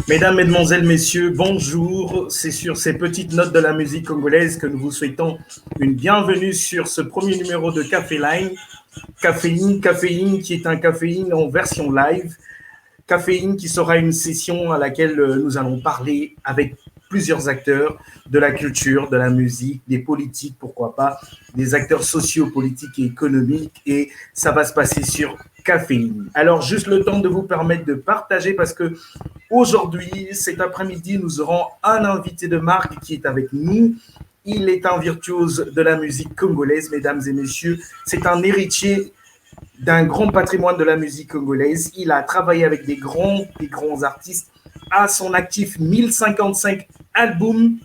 Mesdames, Mesdemoiselles, Messieurs, bonjour. C'est sur ces petites notes de la musique congolaise que nous vous souhaitons une bienvenue sur ce premier numéro de Café Line. Caféine qui est un caféine en version live. Caféine qui sera une session à laquelle nous allons parler avec plusieurs acteurs de la culture, de la musique, des politiques, pourquoi pas, des acteurs sociaux, politiques et économiques. Et ça va se passer sur Caféine. Alors, juste le temps de vous permettre de partager parce que aujourd'hui, cet après-midi, nous aurons un invité de marque qui est avec nous. Il est un virtuose de la musique congolaise, mesdames et messieurs. C'est un héritier d'un grand patrimoine de la musique congolaise. Il a travaillé avec des grands artistes. À son actif, 1055 albums,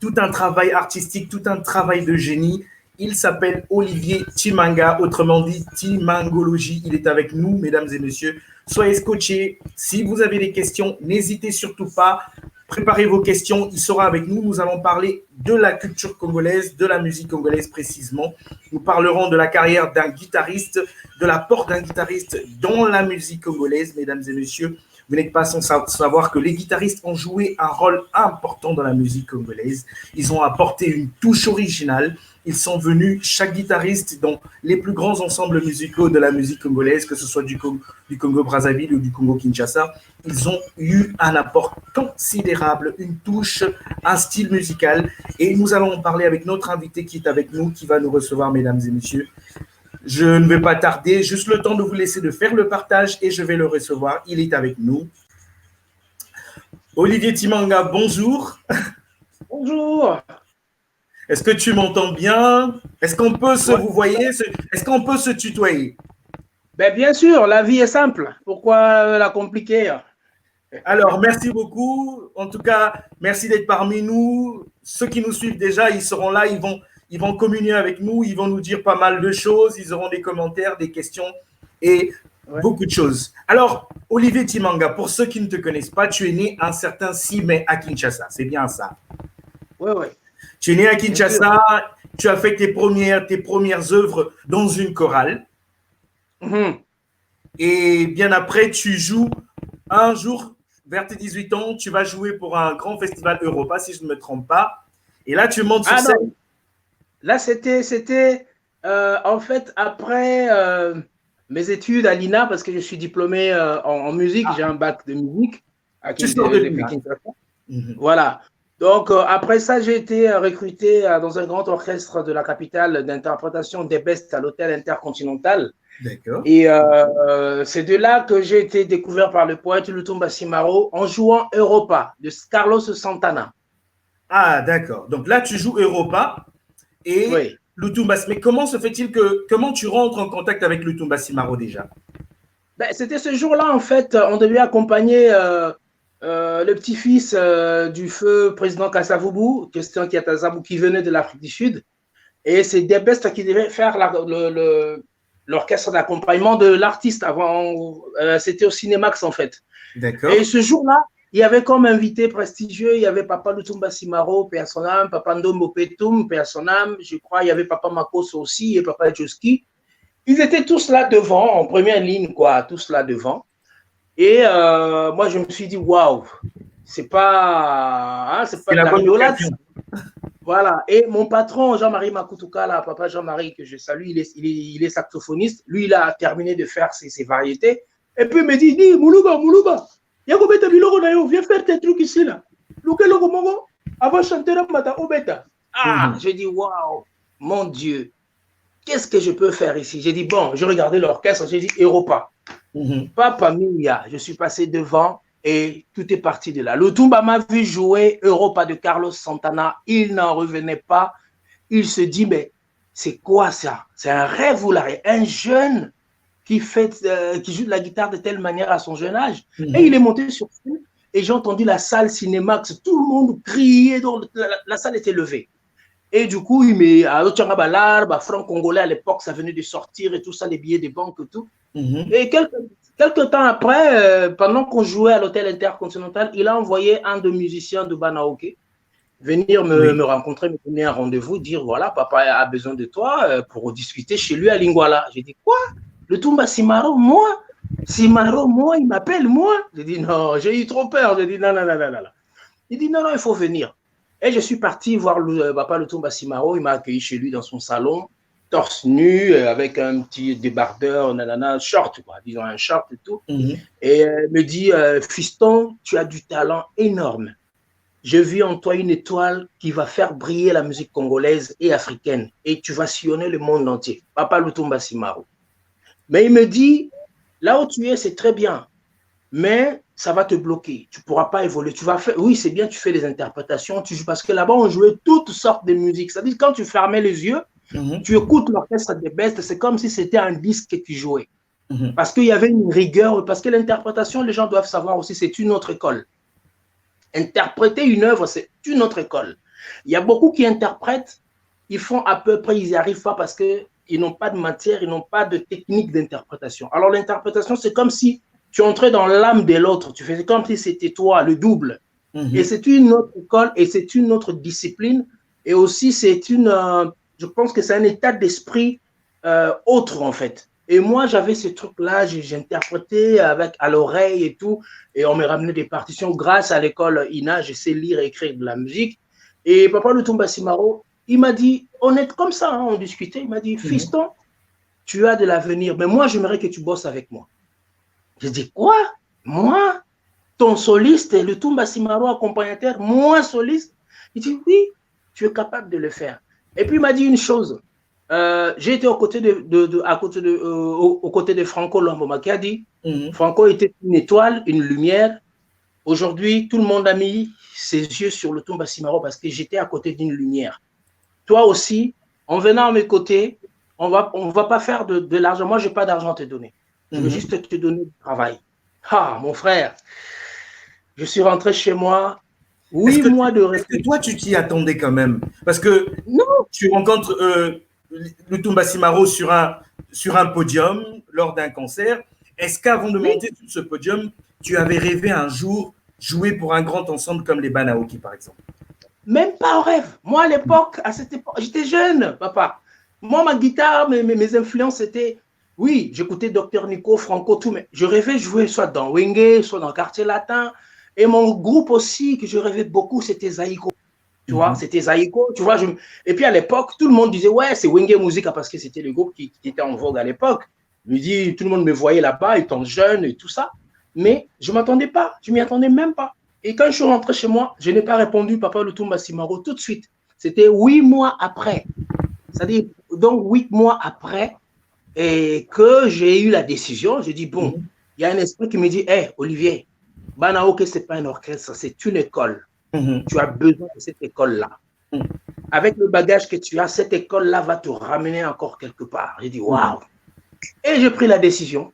tout un travail artistique, tout un travail de génie. Il s'appelle Olivier Timanga, autrement dit Timangologie. Il est avec nous, mesdames et messieurs. Soyez scotchés. Si vous avez des questions, n'hésitez surtout pas. Préparez vos questions, il sera avec nous. Nous allons parler de la culture congolaise, de la musique congolaise précisément. Nous parlerons de la carrière d'un guitariste, de l'apport d'un guitariste dans la musique congolaise, mesdames et messieurs. Vous n'êtes pas sans savoir que les guitaristes ont joué un rôle important dans la musique congolaise. Ils ont apporté une touche originale. Ils sont venus, chaque guitariste, dans les plus grands ensembles musicaux de la musique congolaise, que ce soit du Congo-Brazzaville ou du Congo-Kinshasa. Ils ont eu un apport considérable, une touche, un style musical. Et nous allons en parler avec notre invité qui est avec nous, qui va nous recevoir, mesdames et messieurs. Je ne vais pas tarder, juste le temps de vous laisser de faire le partage et je vais le recevoir. Il est avec nous. Olivier Timanga, bonjour. Bonjour. Est-ce que tu m'entends bien? Est-ce qu'on peut vous voyez? Est-ce qu'on peut se tutoyer? Ben, bien sûr, la vie est simple. Pourquoi la compliquer? Alors, merci beaucoup. En tout cas, merci d'être parmi nous. Ceux qui nous suivent déjà, ils seront là, ils vont communier avec nous, ils vont nous dire pas mal de choses, ils auront des commentaires, des questions et beaucoup de choses. Alors, Olivier Timanga, pour ceux qui ne te connaissent pas, tu es né un certain 6 mai à Kinshasa, c'est bien ça? Oui, oui. Tu es né à Kinshasa, tu as fait tes premières œuvres dans une chorale. Et bien après, tu joues un jour, vers tes 18 ans, tu vas jouer pour un grand festival Europa, si je ne me trompe pas. Et là, tu montes sur scène. Non. Là, c'était en fait après mes études à l'INA, parce que je suis diplômé en musique, j'ai un bac de musique à Kinshasa. Voilà. Donc, après ça, j'ai été recruté dans un grand orchestre de la capitale d'interprétation des Bestes à l'Hôtel Intercontinental. D'accord. Et c'est de là que j'ai été découvert par le poète Lutumba Simaro en jouant Europa de Carlos Santana. Ah, d'accord. Donc là, tu joues Europa et Lutumba. Mais comment se fait-il comment tu rentres en contact avec Lutumba Simaro déjà? Ben, c'était ce jour-là, en fait, on devait accompagner le petit-fils du feu président Kasavubu, Christian Kiatazabou, qui venait de l'Afrique du Sud. Et c'est des bestes qui devaient faire l'orchestre d'accompagnement de l'artiste avant. C'était au Cinémax, en fait. D'accord. Et ce jour-là, il y avait comme invité prestigieux, il y avait Papa Lutumba Simaro, Père son âme, Papa Ndombo Petum, Père son âme, je crois, il y avait Papa Makoso aussi et Papa Joski. Ils étaient tous là devant, en première ligne, quoi, tous là devant. Et moi, je me suis dit, waouh, c'est pas de la rigolade. Voilà. Et mon patron, Jean-Marie Makutuka, là, papa Jean-Marie, que je salue, il est saxophoniste. Lui, il a terminé de faire ses variétés. Et puis, il me dit, Moulouba, viens faire tes trucs ici, là. Avant chanter Mata Obeta. Ah, j'ai dit, waouh, mon Dieu, qu'est-ce que je peux faire ici? J'ai dit, bon, je regardais l'orchestre, j'ai dit, Europa. Papa Mia, je suis passé devant et tout est parti de là. Lutumba m'a vu jouer Europa de Carlos Santana. Il n'en revenait pas. Il se dit, mais c'est quoi ça? C'est un rêve ou l'arrêt? Un jeune qui joue de la guitare de telle manière à son jeune âge. Et il est monté sur scène et j'ai entendu la salle Cinémax. Tout le monde criait, la salle était levée. Et du coup, il met à franc congolais à l'époque, ça venait de sortir et tout ça, les billets de banque et tout. Et quelques temps après, pendant qu'on jouait à l'hôtel Intercontinental, il a envoyé un de musiciens de Banaoke venir me rencontrer, me donner un rendez-vous, dire voilà, papa a besoin de toi pour discuter chez lui à Lingwala. J'ai dit quoi? Lutumba Simaro, moi? Simaro, moi, il m'appelle, moi. Je dis non, j'ai eu trop peur. Je dis non, non, non, non, non. Il dit non, non, il faut venir. Et je suis parti voir Papa Lutumba Simaro. Il m'a accueilli chez lui dans son salon, torse nu, avec un petit débardeur, nanana, short, quoi, disons un short et tout. Et me dit, fiston, tu as du talent énorme. Je vis en toi une étoile qui va faire briller la musique congolaise et africaine. Et tu vas sillonner le monde entier. Papa Lutumba Simaro. Mais il me dit, là où tu es, c'est très bien. Mais ça va te bloquer. Tu ne pourras pas évoluer. Tu vas faire, oui, c'est bien, tu fais des interprétations, tu joues, parce que là-bas, on jouait toutes sortes de musique. C'est-à-dire, quand tu fermais les yeux, tu écoutes l'orchestre des bestes, c'est comme si c'était un disque que tu jouais. Parce qu'il y avait une rigueur, parce que l'interprétation, les gens doivent savoir aussi, c'est une autre école. Interpréter une œuvre, c'est une autre école. Il y a beaucoup qui interprètent, ils font à peu près, ils n'y arrivent pas parce qu'ils n'ont pas de matière, ils n'ont pas de technique d'interprétation. Alors, l'interprétation, c'est comme si tu entrais dans l'âme de l'autre, tu faisais comme si c'était toi, le double. Et c'est une autre école et c'est une autre discipline. Et aussi, c'est une, je pense que c'est un état d'esprit autre, en fait. Et moi, j'avais ce truc-là, j'interprétais à l'oreille et tout, et on me ramenait des partitions. Grâce à l'école INA, je sais lire et écrire de la musique. Et Papa Lutumba Simaro, il m'a dit, on est comme ça, hein, on discutait, il m'a dit, fiston, tu as de l'avenir, mais moi, j'aimerais que tu bosses avec moi. J'ai dit, quoi? Moi? Ton soliste, Lutumba Simaro accompagnateur, moi soliste? Il dit, oui, tu es capable de le faire. Et puis, il m'a dit une chose. J'ai été aux côtés de Franco Lamboma qui a dit Franco était une étoile, une lumière. Aujourd'hui, tout le monde a mis ses yeux sur Lutumba Simaro parce que j'étais à côté d'une lumière. Toi aussi, en venant à mes côtés, on va pas faire de l'argent. Moi, je n'ai pas d'argent à te donner. Je veux juste te donner du travail. Ah, mon frère, je suis rentré chez moi. 8 mois de réflexion. Est-ce que toi, tu t'y attendais quand même? Parce que non. Tu rencontres Lutumba Simaro sur un podium lors d'un concert. Est-ce qu'avant de monter sur ce podium, tu avais rêvé un jour jouer pour un grand ensemble comme les Banaoki, par exemple? Même pas en rêve. Moi, à l'époque, à cette époque, j'étais jeune, papa. Moi, ma guitare, mes influences, c'était... Oui, j'écoutais Dr Nico, Franco, tout, mais je rêvais jouer soit dans Wenge, soit dans le quartier latin. Et mon groupe aussi, que je rêvais beaucoup, c'était Zaïko. Tu vois, c'était Zaïko, tu vois. Et puis à l'époque, tout le monde disait, ouais, c'est Wenge Musica parce que c'était le groupe qui était en vogue à l'époque. Je me dis, tout le monde me voyait là-bas, étant jeune et tout ça. Mais je ne m'attendais pas, je ne m'y attendais même pas. Et quand je suis rentré chez moi, je n'ai pas répondu Papa Lutumba Simaro tout de suite. C'était 8 mois après. C'est-à-dire, donc 8 mois après, et que j'ai eu la décision, j'ai dit, bon, il y a un esprit qui me dit, hé, Olivier, Banaoke, ce n'est pas un orchestre, c'est une école. Tu as besoin de cette école-là. Avec le bagage que tu as, cette école-là va te ramener encore quelque part. J'ai dit, waouh. Et j'ai pris la décision.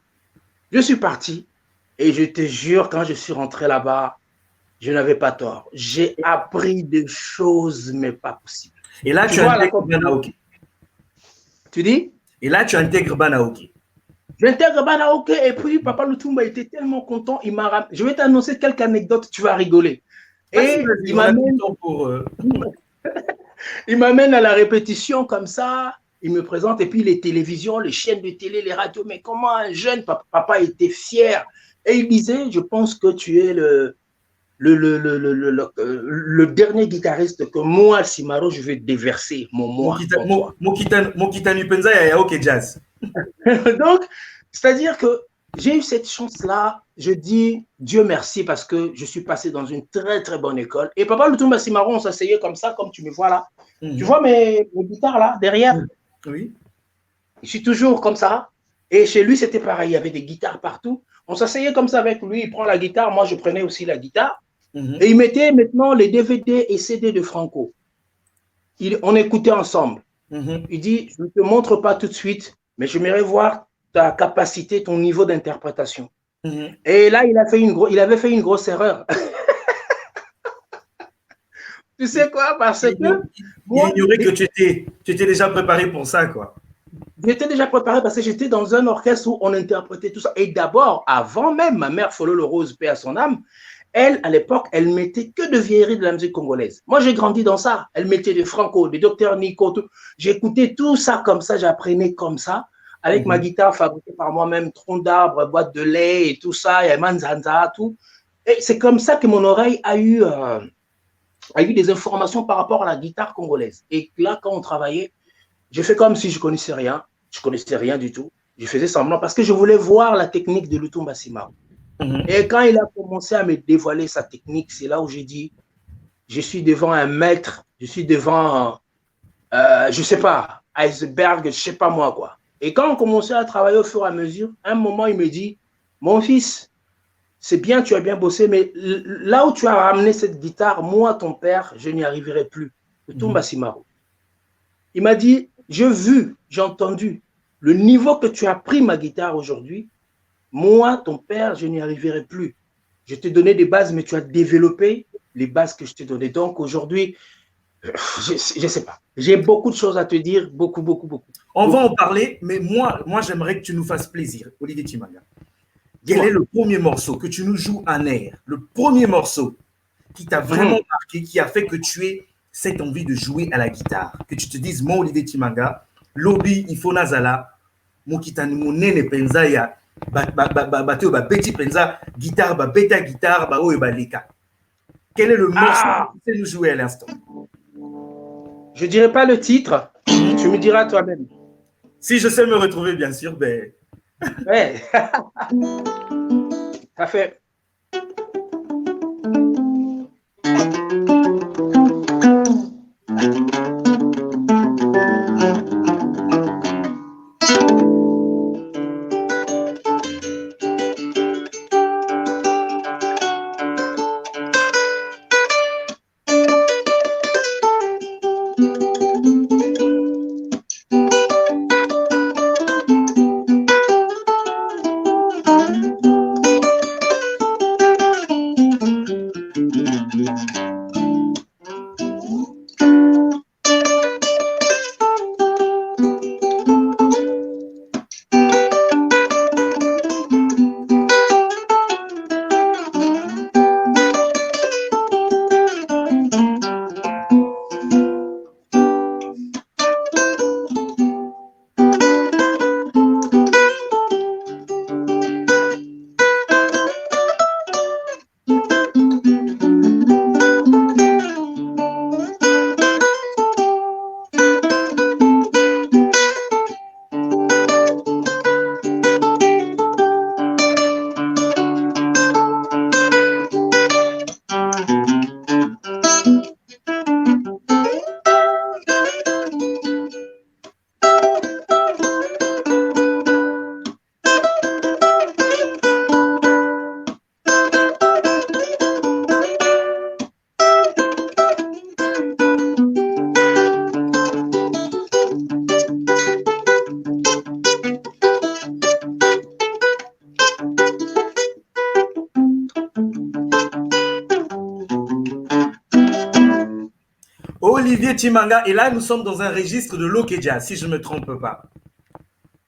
Je suis parti. Et je te jure, quand je suis rentré là-bas, je n'avais pas tort. J'ai appris des choses, mais pas possibles. Et là, tu intègres Banaoke. Tu dis? Et là, tu intègres Banaoke. J'intègre Banaoke et puis Papa Lutumba était tellement content. Je vais t'annoncer quelques anecdotes, tu vas rigoler. Et il m'amène à la répétition comme ça. Il me présente et puis les télévisions, les chaînes de télé, les radios. Mais comment un jeune papa était fier. Et il disait, je pense que tu es le dernier guitariste que moi, Simaro, je vais déverser mon moi. Mokitanu Penza et OK Jazz. Donc, c'est-à-dire que j'ai eu cette chance-là. Je dis Dieu merci parce que je suis passé dans une très, très bonne école. Et Papa Lutumba Simaro, on s'asseyait comme ça, comme tu me vois là. Tu vois mes guitares là, derrière? Oui. Je suis toujours comme ça. Et chez lui, c'était pareil. Il y avait des guitares partout. On s'asseyait comme ça avec lui. Il prend la guitare. Moi, je prenais aussi la guitare. Et il mettait maintenant les DVD et CD de Franco. On écoutait ensemble. Il dit, je ne te montre pas tout de suite, mais j'aimerais voir ta capacité, ton niveau d'interprétation. Et là, il avait fait une grosse erreur. Tu sais quoi? Parce que... Il ignorait que tu étais déjà préparé pour ça, quoi. J'étais déjà préparé parce que j'étais dans un orchestre où on interprétait tout ça. Et d'abord, avant même, ma mère Fololo Le Rose, paix à son âme, elle, à l'époque, elle mettait que de vieilleries de la musique congolaise. Moi, j'ai grandi dans ça. Elle mettait de Franco, de Dr Nico, tout. J'écoutais tout ça comme ça, j'apprenais comme ça. avec ma guitare fabriquée par moi-même, tronc d'arbre, boîte de lait et tout ça, il y a manzanza, tout. Et c'est comme ça que mon oreille a eu des informations par rapport à la guitare congolaise. Et là, quand on travaillait, j'ai fait comme si je connaissais rien. Je connaissais rien du tout. Je faisais semblant parce que je voulais voir la technique de Lutumba Simaro. Et quand il a commencé à me dévoiler sa technique, c'est là où j'ai dit, je suis devant un maître, je suis devant, je sais pas, iceberg, je sais pas moi quoi. Et quand on commençait à travailler au fur et à mesure, à un moment, il me dit, mon fils, c'est bien, tu as bien bossé, mais là où tu as ramené cette guitare, moi, ton père, je n'y arriverai plus. Lutumba Simaro. Il m'a dit, j'ai vu, j'ai entendu le niveau que tu as pris ma guitare aujourd'hui. Moi, ton père, je n'y arriverai plus. Je t'ai donné des bases, mais tu as développé les bases que je t'ai données. Donc aujourd'hui, je ne sais pas. J'ai beaucoup de choses à te dire, beaucoup. On va en parler, mais moi j'aimerais que tu nous fasses plaisir, Olivier Timanga. Quel est le premier morceau que tu nous joues un air? Le premier morceau qui t'a vraiment marqué, qui a fait que tu aies cette envie de jouer à la guitare, que tu te dises, moi, Olivier Timanga, lobby, il faut nazala, mon kitani, mon nene penza ya, bateo, beti penza, guitare, beta guitare, oyo baleka. Quel est le morceau que tu sais nous jouer à l'instant? Je ne dirai pas le titre, tu me diras toi-même. Si je sais me retrouver, bien sûr, ben. Ouais. Ça fait. Olivier Timanga, et là nous sommes dans un registre de Loke Jazz, si je ne me trompe pas.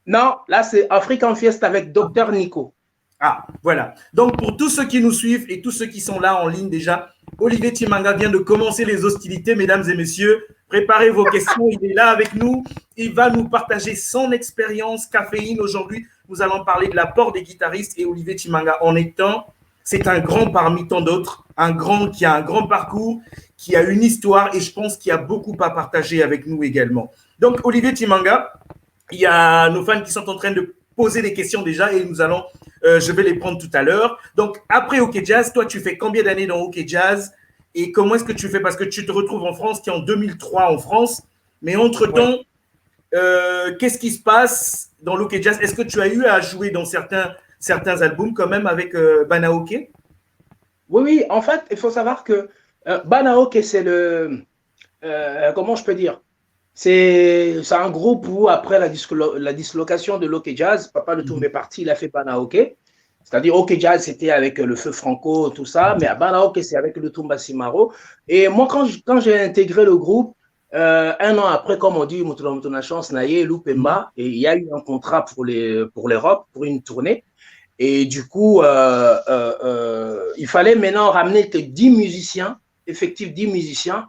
Non, là c'est African Fiesta avec Dr Nico. Ah, voilà. Donc pour tous ceux qui nous suivent et tous ceux qui sont là en ligne déjà, Olivier Timanga vient de commencer les hostilités, mesdames et messieurs. Préparez vos questions, il est là avec nous. Il va nous partager son expérience caféine. Aujourd'hui, nous allons parler de l'apport des guitaristes et Olivier Timanga en étant, c'est un grand parmi tant d'autres, un grand qui a un grand parcours, qui a une histoire et je pense qu'il y a beaucoup à partager avec nous également. Donc Olivier Timanga, il y a nos fans qui sont en train de poser des questions déjà et nous allons, je vais les prendre tout à l'heure. Donc après OK Jazz, toi tu fais combien d'années dans OK Jazz et comment est-ce que tu fais? Parce que tu te retrouves en France, tu es en 2003 en France, mais entre-temps, qu'est-ce qui se passe dans l'OK Jazz? Est-ce que tu as eu à jouer dans certains albums quand même avec Banaoke? Oui, en fait, il faut savoir que Banaoke, c'est le... comment je peux dire? C'est un groupe où, après la dislocation de l'OK Jazz, Papa Lutumba est parti, il a fait Banaoke. C'est-à-dire, OK Jazz, c'était avec le Feu Franco, tout ça, mais à Banaoke, c'est avec Lutumba Simaro. Et moi, quand j'ai intégré le groupe, un an après, comme on dit, Mutuna Chance Naye, Lupemba, et il y a eu un contrat pour l'Europe, pour une tournée. Et du coup, il fallait maintenant ramener que 10 musiciens, effectifs 10 musiciens.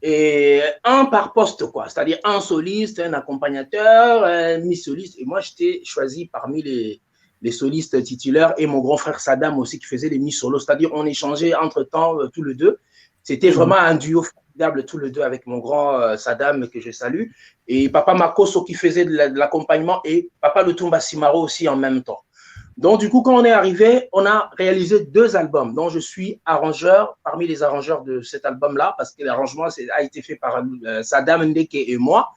Et un par poste, quoi. C'est-à-dire un soliste, un accompagnateur, un mi-soliste. Et moi, j'étais choisi parmi les solistes titulaires et mon grand frère Saddam aussi qui faisait les mi-solos. C'est-à-dire on échangeait entre-temps tous les deux. C'était vraiment un duo formidable tous les deux avec mon grand Saddam que je salue et papa Makoso qui faisait de l'accompagnement et papa Lutumba Simaro aussi en même temps. Donc, du coup, quand on est arrivé, on a réalisé 2 albums dont je suis arrangeur, parmi les arrangeurs de cet album-là, parce que l'arrangement a été fait par Saddam Ndeke et moi,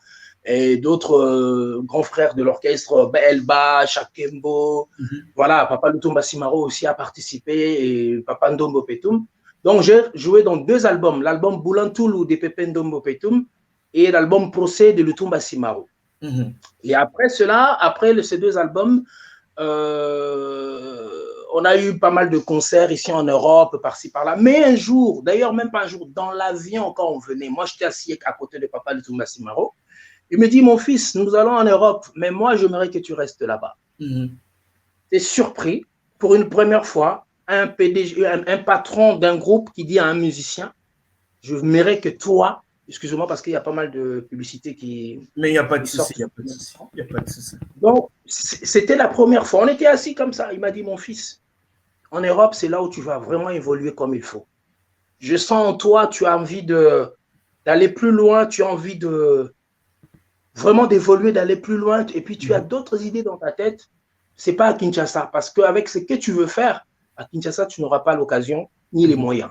et d'autres grands frères de l'orchestre, Elba, Shakembo, voilà, Papa Lutumba Simaro aussi a participé, et Papa Ndombo Petum. Donc, j'ai joué dans 2 albums, l'album Boulantoulou de Pepe Ndombo Petum et l'album Procès de Lutumba Simaro. Et après cela, après ces 2 albums, on a eu pas mal de concerts ici en Europe, par-ci, par-là. Mais un jour, d'ailleurs, même pas un jour, dans l'avion, quand on venait, moi, j'étais assis à côté de papa Lutumba Simaro. Il me dit, mon fils, nous allons en Europe, mais moi, j'aimerais que tu restes là-bas. T'es surpris, pour une première fois, un PDG, un patron d'un groupe qui dit à un musicien, je m'aimerais que toi, excusez-moi parce qu'il y a pas mal de publicités qui... Mais il n'y a pas de souci, il n'y a pas de souci. Il n'y a pas de souci. Donc, c'était la première fois. On était assis comme ça. Il m'a dit, mon fils, en Europe, c'est là où tu vas vraiment évoluer comme il faut. Je sens en toi, tu as envie d'aller plus loin, tu as envie de vraiment d'évoluer, d'aller plus loin. Et puis, tu as d'autres idées dans ta tête. Ce n'est pas à Kinshasa. Parce qu'avec ce que tu veux faire, à Kinshasa, tu n'auras pas l'occasion ni les moyens.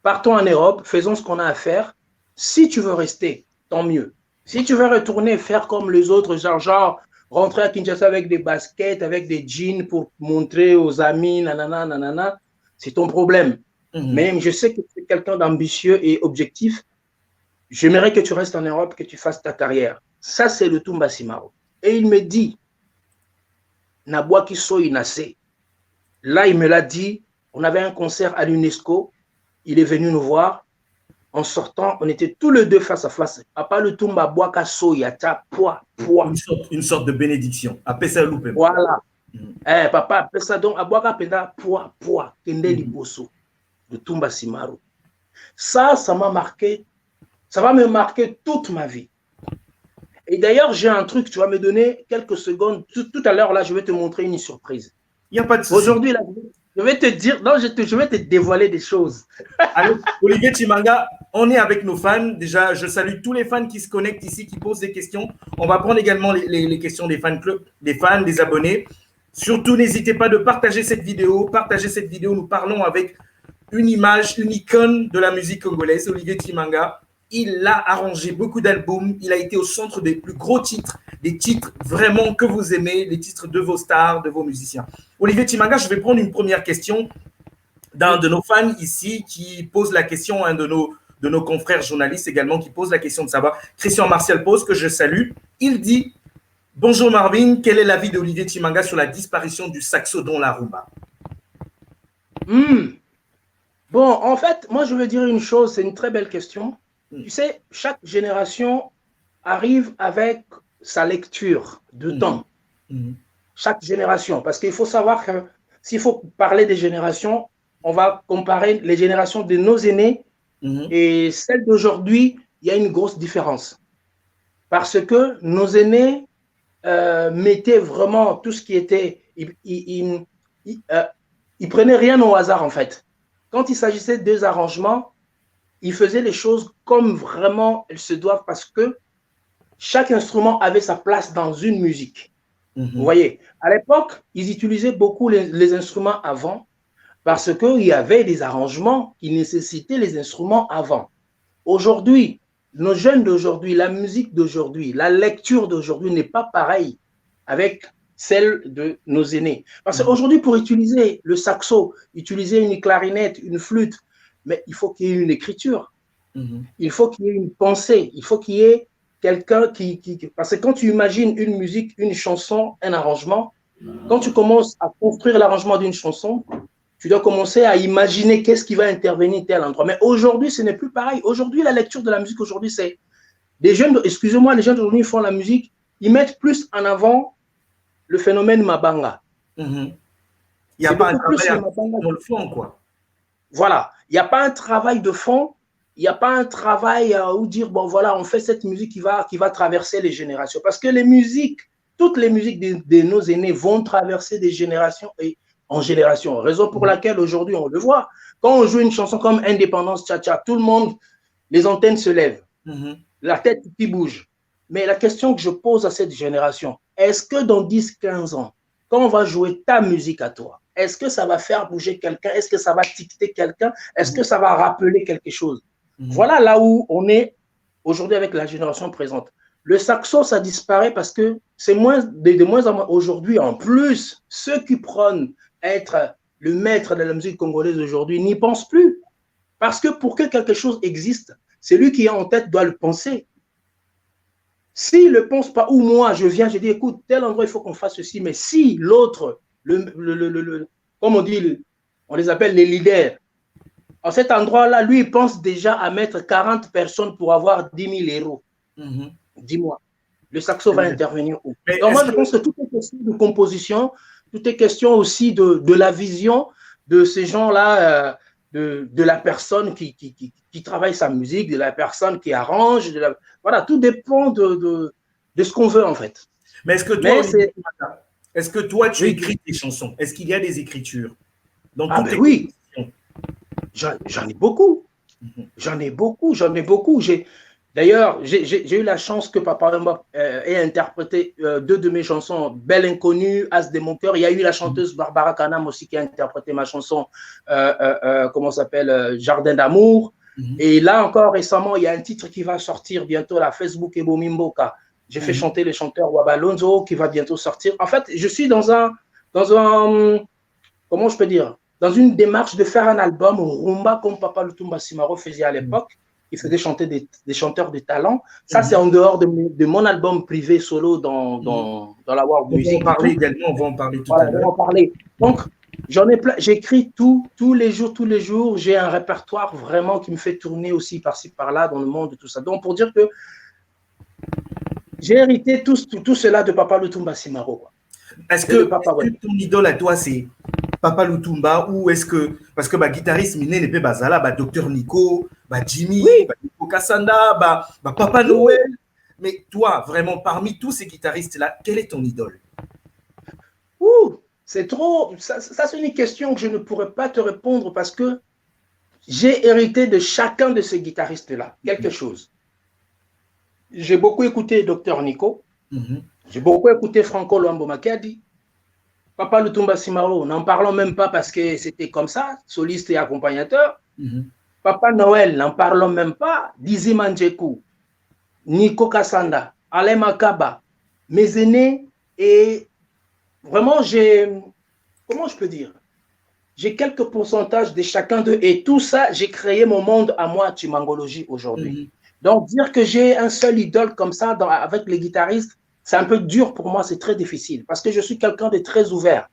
Partons en Europe, faisons ce qu'on a à faire. Si tu veux rester, tant mieux. Si tu veux retourner faire comme les autres, genre rentrer à Kinshasa avec des baskets, avec des jeans pour montrer aux amis, nanana, nanana, c'est ton problème. Mais je sais que tu es quelqu'un d'ambitieux et objectif. J'aimerais que tu restes en Europe, que tu fasses ta carrière. Ça, c'est Lutumba Simaro. Et il me dit, Nabwaki Soy Nase. Là, il me l'a dit, on avait un concert à l'UNESCO. Il est venu nous voir. En sortant, on était tous les deux face à face. Papa Lutumba Bwaka Soyata, poids. Une sorte de bénédiction. Appelle ça loupé. Voilà. Papa appelle ça donc Abwaka Penda, poids. Kende Liboso. Lutumba Simaro. Ça m'a marqué. Ça va me marquer toute ma vie. Et d'ailleurs, j'ai un truc, tu vas me donner quelques secondes. Tout à l'heure, là, je vais te montrer une surprise. Il n'y a pas de souci. Aujourd'hui, là, je vais te dire, non, je vais te dévoiler des choses. Alors, Olivier Tshimanga, on est avec nos fans. Déjà, je salue tous les fans qui se connectent ici, qui posent des questions. On va prendre également les questions des fans clubs, des fans, des abonnés. Surtout, n'hésitez pas de partager cette vidéo. Partagez cette vidéo. Nous parlons avec une image, une icône de la musique congolaise, Olivier Tshimanga. Il a arrangé beaucoup d'albums. Il a été au centre des plus gros titres, des titres vraiment que vous aimez, les titres de vos stars, de vos musiciens. Olivier Tshimanga, je vais prendre une première question d'un de nos fans ici qui pose la question, un de nos confrères journalistes également qui pose la question de savoir. Christian Martial pose, que je salue. Il dit « Bonjour Marvin, quel est l'avis d'Olivier Tshimanga sur la disparition du saxo dans la rumba ?» Bon, en fait, moi je veux dire une chose, c'est une très belle question. Tu sais, chaque génération arrive avec sa lecture de temps. Chaque génération. Parce qu'il faut savoir que s'il faut parler des générations, on va comparer les générations de nos aînés et celles d'aujourd'hui, il y a une grosse différence. Parce que nos aînés mettaient vraiment tout ce qui était... Ils prenaient rien au hasard, en fait. Quand il s'agissait des arrangements, ils faisaient les choses comme vraiment elles se doivent parce que chaque instrument avait sa place dans une musique. Vous voyez, à l'époque, ils utilisaient beaucoup les instruments avant parce qu'il y avait des arrangements qui nécessitaient les instruments avant. Aujourd'hui, nos jeunes d'aujourd'hui, la musique d'aujourd'hui, la lecture d'aujourd'hui n'est pas pareille avec celle de nos aînés. Parce qu'aujourd'hui, pour utiliser le saxo, utiliser une clarinette, une flûte, mais il faut qu'il y ait une écriture, il faut qu'il y ait une pensée, il faut qu'il y ait quelqu'un qui... Parce que quand tu imagines une musique, une chanson, un arrangement, quand tu commences à construire l'arrangement d'une chanson, tu dois commencer à imaginer qu'est-ce qui va intervenir tel endroit. Mais aujourd'hui, ce n'est plus pareil. Aujourd'hui, la lecture de la musique, aujourd'hui, c'est... Des jeunes, excusez-moi, les jeunes d'aujourd'hui font la musique, ils mettent plus en avant le phénomène Mabanga. Il n'y a pas un travail dans le fond, quoi. Voilà. Il n'y a pas un travail de fond. il n'y a pas un travail où dire, bon voilà, on fait cette musique qui va traverser les générations. Parce que les musiques, toutes les musiques de nos aînés vont traverser des générations et en génération. Raison pour laquelle aujourd'hui, on le voit. Quand on joue une chanson comme Indépendance Tcha-Tcha, tout le monde, les antennes se lèvent, la tête qui bouge. Mais la question que je pose à cette génération, est-ce que dans 10-15 ans, quand on va jouer ta musique à toi, est-ce que ça va faire bouger quelqu'un? Est-ce que ça va ticter quelqu'un? Est-ce que ça va rappeler quelque chose? Voilà là où on est aujourd'hui avec la génération présente. Le saxo, ça disparaît parce que c'est de moins en moins aujourd'hui. En plus, ceux qui prônent être le maître de la musique congolaise aujourd'hui n'y pensent plus. Parce que pour que quelque chose existe, celui qui est en tête doit le penser. S'il ne le pense pas, ou moi, je viens, je dis, écoute, tel endroit, il faut qu'on fasse ceci, mais si l'autre, comme on dit, on les appelle les leaders, à cet endroit-là, lui, il pense déjà à mettre 40 personnes pour avoir 10 000 euros. Dis-moi, le saxo va intervenir où? Donc moi, je pense que tout est question de composition, tout est question aussi de la vision de ces gens-là, de la personne qui travaille sa musique, de la personne qui arrange, voilà, tout dépend de ce qu'on veut en fait. Mais est-ce que toi, tu écris tes chansons? Est-ce qu'il y a des écritures dans toutes tes oui, j'en ai beaucoup. J'en ai beaucoup. D'ailleurs, j'ai eu la chance que Papa Wemba ait interprété deux de mes chansons, Belle Inconnue, As de mon cœur. Il y a eu la chanteuse Barbara Kanam aussi qui a interprété ma chanson, comment ça s'appelle, Jardin d'amour. Et là encore, récemment, il y a un titre qui va sortir bientôt, la Facebook et Bomimboka. J'ai fait chanter le chanteur Wabalonzo qui va bientôt sortir. En fait, je suis dans un comment je peux dire, dans une démarche de faire un album rumba comme Papa Lutumba Simaro faisait à l'époque. Il faisait chanter des chanteurs de talent. Ça, c'est en dehors de mon album privé solo dans la World Music. On va en parler également, on va en parler tout à l'heure. On va en parler. Donc, j'en ai plein. J'écris tous les jours. J'ai un répertoire vraiment qui me fait tourner aussi par-ci, par-là dans le monde et tout ça. Donc, pour dire que j'ai hérité tout cela de Papa Lutumba Simaro. Est-ce que ton idole à toi, c'est Papa Lutumba ou est-ce que, parce que guitariste miné n'est pas Bazala, Docteur Nico, Jimmy, Nico Kassanda, Papa Noël, mais toi, vraiment, parmi tous ces guitaristes-là, quel est ton idole? C'est trop, ça c'est une question que je ne pourrais pas te répondre parce que j'ai hérité de chacun de ces guitaristes-là, quelque chose. J'ai beaucoup écouté Docteur Nico, j'ai beaucoup écouté Franco Luambo Makadi, Papa Lutumba Simaro, n'en parlons même pas parce que c'était comme ça, soliste et accompagnateur. Papa Noël, n'en parlons même pas. Dizzy Mandjekou, Nico Kassanda, Alain Makaba, mes aînés. Et vraiment, comment je peux dire? J'ai quelques pourcentages de chacun d'eux. Et tout ça, j'ai créé mon monde à moi, Chimangologie, aujourd'hui. Donc, dire que j'ai un seul idole comme ça avec les guitaristes, c'est un peu dur pour moi, c'est très difficile parce que je suis quelqu'un de très ouvert.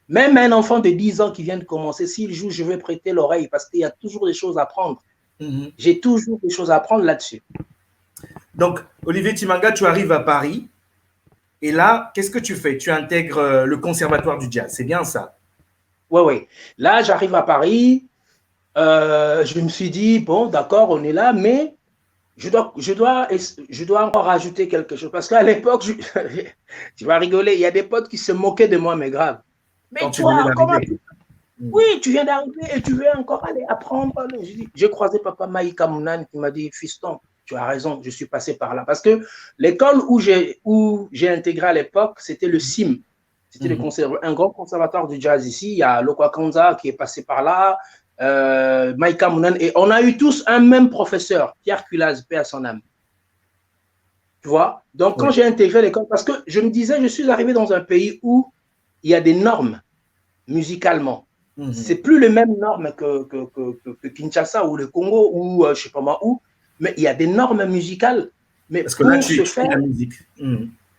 Même un enfant de 10 ans qui vient de commencer, s'il joue, je vais prêter l'oreille parce qu'il y a toujours des choses à apprendre. J'ai toujours des choses à apprendre là-dessus. Donc, Olivier Timanga, tu arrives à Paris et là, qu'est-ce que tu fais? Tu intègres le conservatoire du jazz, c'est bien ça? Oui. Là, j'arrive à Paris. Je me suis dit, bon, d'accord, on est là, mais je dois encore rajouter quelque chose. Parce qu'à l'époque, tu vas rigoler, il y a des potes qui se moquaient de moi, mais grave. Mais toi, comment Oui, tu viens d'arriver et tu veux encore aller apprendre. J'ai croisé Papa Maïka Mounan qui m'a dit, fiston, tu as raison, je suis passé par là. Parce que l'école où j'ai intégré à l'époque, c'était le CIM. C'était un grand conservatoire du jazz ici. Il y a Lokwa Kanza qui est passé par là. Maïka Mounan, et on a eu tous un même professeur, Pierre Culaz, paix à son âme. Tu vois? Donc, quand j'ai intégré l'école, parce que je me disais, je suis arrivé dans un pays où il y a des normes musicalement. C'est plus les mêmes normes que Kinshasa ou le Congo ou je sais pas moi où, mais il y a des normes musicales. Mais parce que là, tu fais la musique.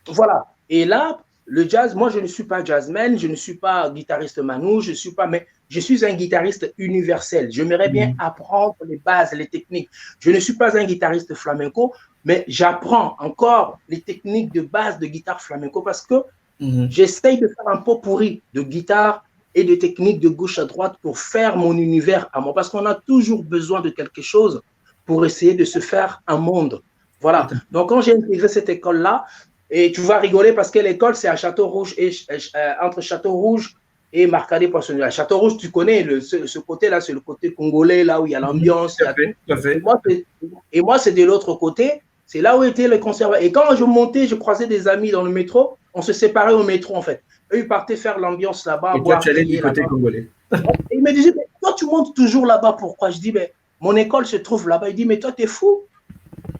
Voilà. Et là, le jazz, moi, je ne suis pas jazzman, je ne suis pas guitariste manouche, mais je suis un guitariste universel. J'aimerais bien apprendre les bases, les techniques. Je ne suis pas un guitariste flamenco, mais j'apprends encore les techniques de base de guitare flamenco parce que j'essaye de faire un pot pourri de guitare et de techniques de gauche à droite pour faire mon univers à moi. Parce qu'on a toujours besoin de quelque chose pour essayer de se faire un monde. Voilà. Donc, quand j'ai intégré cette école-là, et tu vas rigoler parce que l'école, c'est à Château-Rouge, entre Château-Rouge et Marcadet-Poissonnière. À Château-Rouge, tu connais, ce côté-là, c'est le côté congolais, là où il y a l'ambiance. Et moi, c'est de l'autre côté. C'est là où étaient les conservateurs. Et quand je montais, je croisais des amis dans le métro. On se séparait au métro, en fait. Eux, ils partaient faire l'ambiance là-bas. Et toi, tu allais du côté congolais. Et ils me disaient, mais toi, tu montes toujours là-bas, pourquoi? Je dis, mais mon école se trouve là-bas. Il dit, mais toi, t'es fou.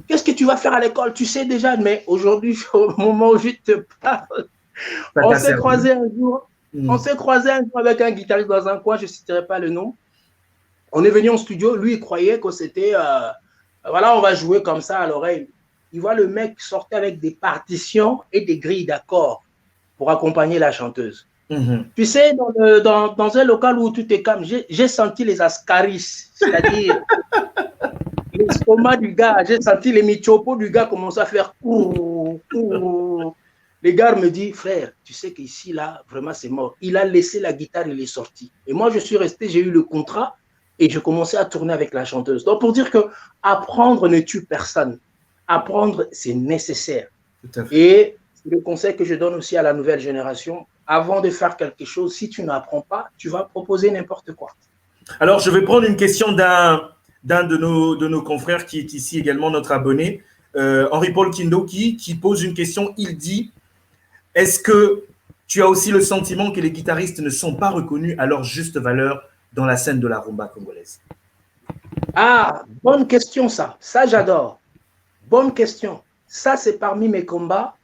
Qu'est-ce que tu vas faire à l'école? Tu sais déjà, mais aujourd'hui, au moment où je te parle, on s'est croisé un jour. On s'est croisé un jour avec un guitariste dans un coin, je ne citerai pas le nom. On est venu en studio. Lui, il croyait que c'était, voilà, on va jouer comme ça à l'oreille. Il voit le mec sortir avec des partitions et des grilles d'accords pour accompagner la chanteuse. Tu sais, dans un local où tout est calme, j'ai senti les ascaris, c'est-à-dire l'estomac du gars, j'ai senti les michopos du gars commencer à faire Les gars me disent, frère, tu sais qu'ici, là, vraiment, c'est mort. Il a laissé la guitare, il est sorti. Et moi, je suis resté, j'ai eu le contrat et je commençais à tourner avec la chanteuse. Donc, pour dire que apprendre ne tue personne. Apprendre, c'est nécessaire. Et c'est le conseil que je donne aussi à la nouvelle génération. Avant de faire quelque chose, si tu n'apprends pas, tu vas proposer n'importe quoi. Alors, je vais prendre une question d'un de nos confrères qui est ici également notre abonné, Henri-Paul Kindoki, qui pose une question. Il dit, est-ce que tu as aussi le sentiment que les guitaristes ne sont pas reconnus à leur juste valeur dans la scène de la rumba congolaise? Ah, bonne question ça. Ça, j'adore. Bonne question. Ça, c'est parmi mes combats.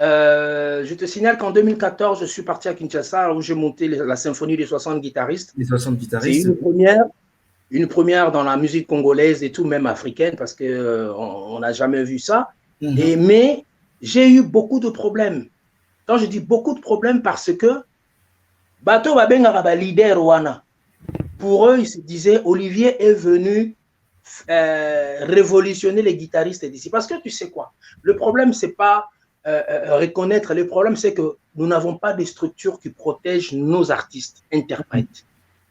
Je te signale qu'en 2014, je suis parti à Kinshasa où j'ai monté la symphonie des 60 guitaristes. Les 60 guitaristes. C'est une première dans la musique congolaise et tout, même africaine, parce qu'on n'a jamais vu ça. Mais j'ai eu beaucoup de problèmes. Quand je dis beaucoup de problèmes, parce que Bato Babenga leader Wana. Pour eux, ils se disaient, Olivier est venu révolutionner les guitaristes d'ici. Parce que tu sais quoi, le problème, c'est pas reconnaître. Le problème, c'est que nous n'avons pas de structures qui protègent nos artistes, interprètes.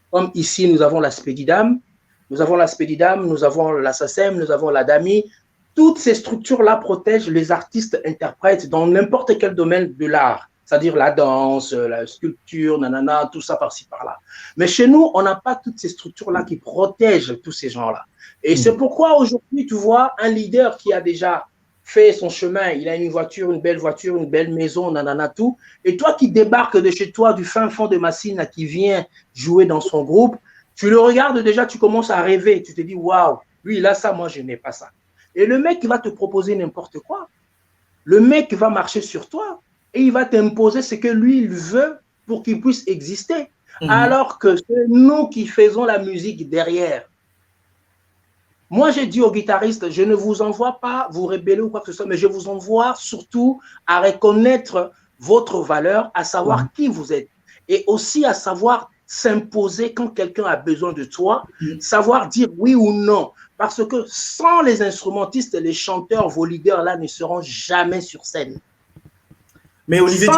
Comme ici, nous avons la Spédidam, nous avons la SACEM, nous avons la DAMI. Toutes ces structures-là protègent les artistes interprètes dans n'importe quel domaine de l'art, c'est-à-dire la danse, la sculpture, nanana, tout ça par-ci, par-là. Mais chez nous, on n'a pas toutes ces structures-là qui protègent tous ces gens-là. Et c'est pourquoi aujourd'hui, tu vois, un leader qui a déjà fait son chemin, il a une voiture, une belle maison, nanana, tout. Et toi qui débarques de chez toi, du fin fond de Massina, qui vient jouer dans son groupe, tu le regardes déjà, tu commences à rêver. Tu te dis, waouh, lui, il a ça, moi, je n'ai pas ça. Et le mec, il va te proposer n'importe quoi. Le mec va marcher sur toi et il va t'imposer ce que lui, il veut pour qu'il puisse exister. Alors que c'est nous qui faisons la musique derrière. Moi, j'ai dit aux guitaristes, je ne vous envoie pas vous rebeller ou quoi que ce soit, mais je vous envoie surtout à reconnaître votre valeur, à savoir qui vous êtes et aussi à savoir s'imposer quand quelqu'un a besoin de toi, savoir dire oui ou non. Parce que sans les instrumentistes, les chanteurs, vos leaders là ne seront jamais sur scène. Mais Olivier,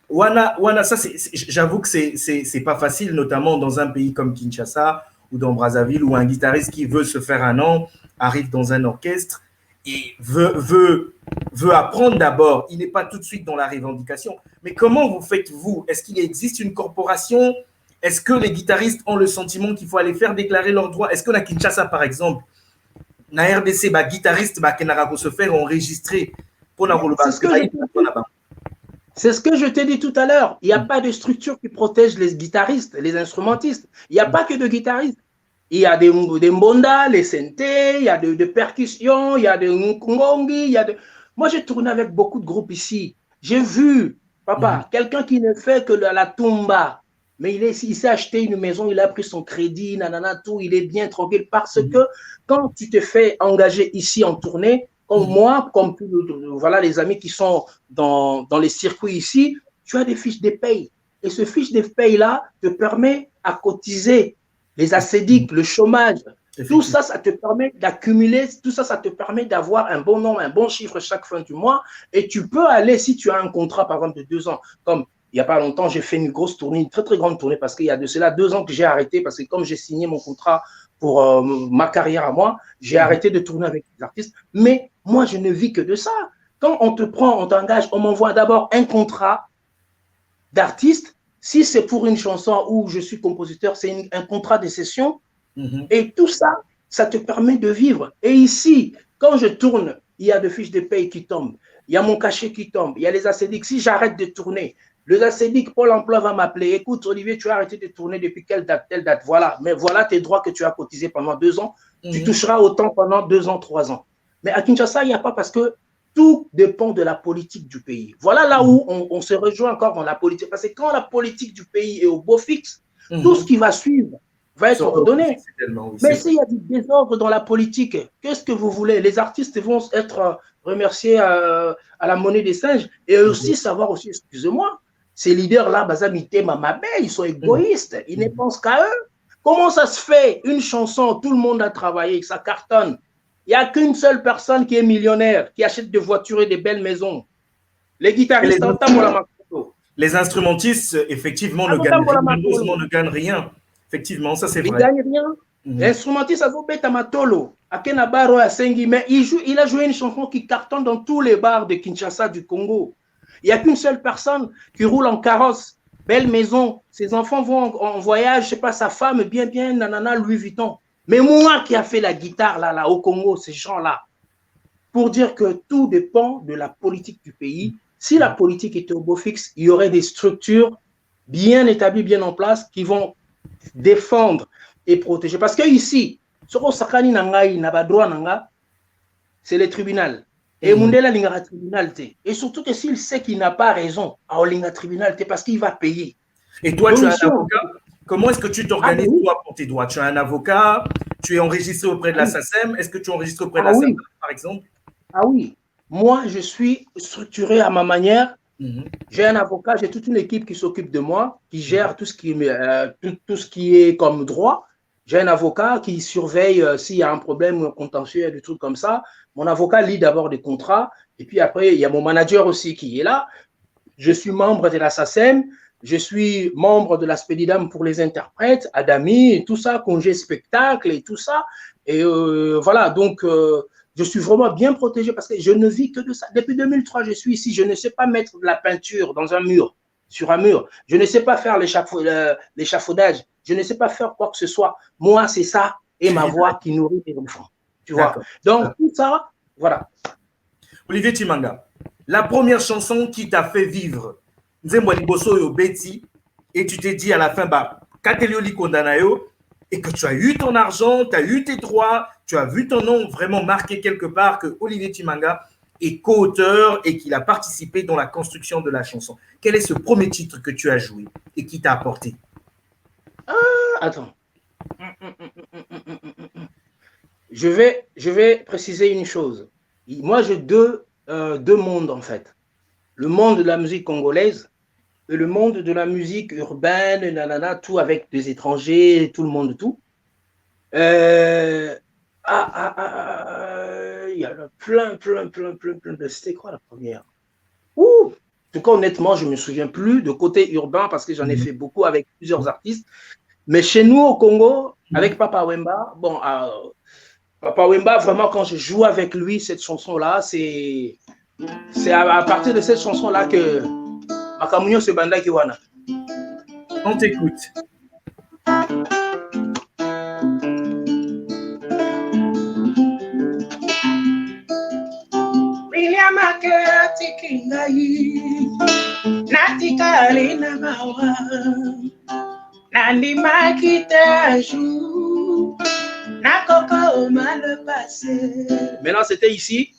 Wana, ça, j'avoue que c'est pas facile, notamment dans un pays comme Kinshasa ou dans Brazzaville, où un guitariste qui veut se faire un nom arrive dans un orchestre et veut apprendre d'abord. Il n'est pas tout de suite dans la revendication. Mais comment vous faites, vous? Est-ce qu'il existe une corporation? Est-ce que les guitaristes ont le sentiment qu'il faut aller faire déclarer leurs droits? Est-ce que la Kinshasa, par exemple, na RDC, guitariste, Kenarako se faire enregistrer pour C'est ce que je t'ai dit tout à l'heure. Il n'y a pas de structure qui protège les guitaristes, les instrumentistes. Il n'y a pas que de guitaristes. Il y a des mbonda, les senté, il y a de percussions, il y a de nkongongi, Moi, j'ai tourné avec beaucoup de groupes ici. J'ai vu, papa, quelqu'un qui ne fait que la tumba, mais il s'est acheté une maison, il a pris son crédit, nanana, tout, il est bien tranquille parce que quand tu te fais engager ici en tournée, comme moi, comme voilà les amis qui sont dans les circuits ici, tu as des fiches de paye. Et ce fiche de paye-là te permet à cotiser les assédiques, le chômage. Tout ça, ça te permet d'accumuler, tout ça, ça te permet d'avoir un bon nombre, un bon chiffre chaque fin du mois. Et tu peux aller, si tu as un contrat, par exemple, de 2 ans, comme il n'y a pas longtemps, j'ai fait une grosse tournée, une très, très grande tournée, parce qu'il y a de cela 2 ans que j'ai arrêté, parce que comme j'ai signé mon contrat pour ma carrière à moi, j'ai arrêté de tourner avec les artistes. Mais moi, je ne vis que de ça. Quand on te prend, on t'engage, on m'envoie d'abord un contrat d'artiste. Si c'est pour une chanson où je suis compositeur, c'est un contrat de session. Et tout ça, ça te permet de vivre. Et ici, quand je tourne, il y a des fiches de paye qui tombent. Il y a mon cachet qui tombe. Il y a les acédiques. Si j'arrête de tourner, le acédique, Pôle emploi va m'appeler. Écoute, Olivier, tu as arrêté de tourner depuis quelle date, telle date. Voilà. Mais voilà tes droits que tu as cotisés pendant 2 ans. Tu toucheras autant pendant 2 ans, 3 ans. Mais à Kinshasa, il n'y a pas, parce que tout dépend de la politique du pays. Voilà là où on se rejoint encore dans la politique. Parce que quand la politique du pays est au beau fixe, tout ce qui va suivre va être ordonné. Mais s'il y a du désordre dans la politique, qu'est-ce que vous voulez? Les artistes vont être remerciés à la monnaie des singes, et aussi savoir aussi, excusez-moi, ces leaders-là, Bazamité, Mamabé, ils sont égoïstes, ils ne pensent qu'à eux. Comment ça se fait? Une chanson, tout le monde a travaillé, ça cartonne. Il n'y a qu'une seule personne qui est millionnaire, qui achète des voitures et des belles maisons. Les guitaristes, les instrumentistes, effectivement, ne gagnent rien. Effectivement, ça c'est vrai. Il ne gagne rien. L'instrumentiste, ça va être Matolo. Mais il a joué une chanson qui cartonne dans tous les bars de Kinshasa, du Congo. Il n'y a qu'une seule personne qui roule en carrosse, belle maison. Ses enfants vont en voyage, je ne sais pas, sa femme, bien, nanana, Louis Vuitton. Mais moi qui a fait la guitare là, au Congo, ces gens-là, pour dire que tout dépend de la politique du pays. Si la politique était au beau fixe, il y aurait des structures bien établies, bien en place, qui vont défendre et protéger. Parce que ici, c'est le tribunal. Et Mundela linga tribunal. Et surtout que s'il sait qu'il n'a pas raison, à linga tribunal, parce qu'il va payer. Et toi, tu as un avocat? Comment est-ce que tu t'organises toi pour tes droits? Tu as un avocat? Tu es enregistré auprès de la SACEM? Est-ce que tu es enregistré auprès de la SACEM, par exemple? Ah oui. Moi, je suis structuré à ma manière. J'ai un avocat, j'ai toute une équipe qui s'occupe de moi, qui gère tout ce qui est comme droit. J'ai un avocat qui surveille s'il y a un problème contentieux, des trucs comme ça. Mon avocat lit d'abord des contrats, et puis après, il y a mon manager aussi qui est là. Je suis membre de la SACEM, je suis membre de la Spedidam pour les interprètes, Adami, et tout ça, congé spectacle et tout ça. Et voilà, donc je suis vraiment bien protégé parce que je ne vis que de ça. Depuis 2003, je suis ici. Je ne sais pas mettre de la peinture dans un mur, sur un mur. Je ne sais pas faire l'échafaudage. Je ne sais pas faire quoi que ce soit. Moi, c'est ça et ma voix qui nourrit mes enfants. Tu vois? Donc, tout ça, voilà. Olivier Chimanga, la première chanson qui t'a fait vivre, et tu t'es dit à la fin, bah, et que tu as eu ton argent, tu as eu tes droits, tu as vu ton nom vraiment marqué quelque part, que Olivier Chimanga est co-auteur et qu'il a participé dans la construction de la chanson. Quel est ce premier titre que tu as joué et qui t'a apporté? Attends. Je vais préciser une chose. Moi, j'ai deux mondes, en fait. Le monde de la musique congolaise et le monde de la musique urbaine, nanana, tout avec des étrangers, tout le monde, tout. Il y a plein de... C'était quoi la première? En tout cas, honnêtement, je ne me souviens plus de côté urbain parce que j'en ai fait beaucoup avec plusieurs artistes. Mais chez nous, au Congo, avec Papa Wemba, bon, Papa Wemba, vraiment, quand je joue avec lui, cette chanson-là, c'est à partir de cette chanson-là que Makamunyo se banda kiwana. On t'écoute. William Akati Kingai Natika Lina Mawa Nandi Makitaju Nakoko mal passé. Maintenant, c'était ici.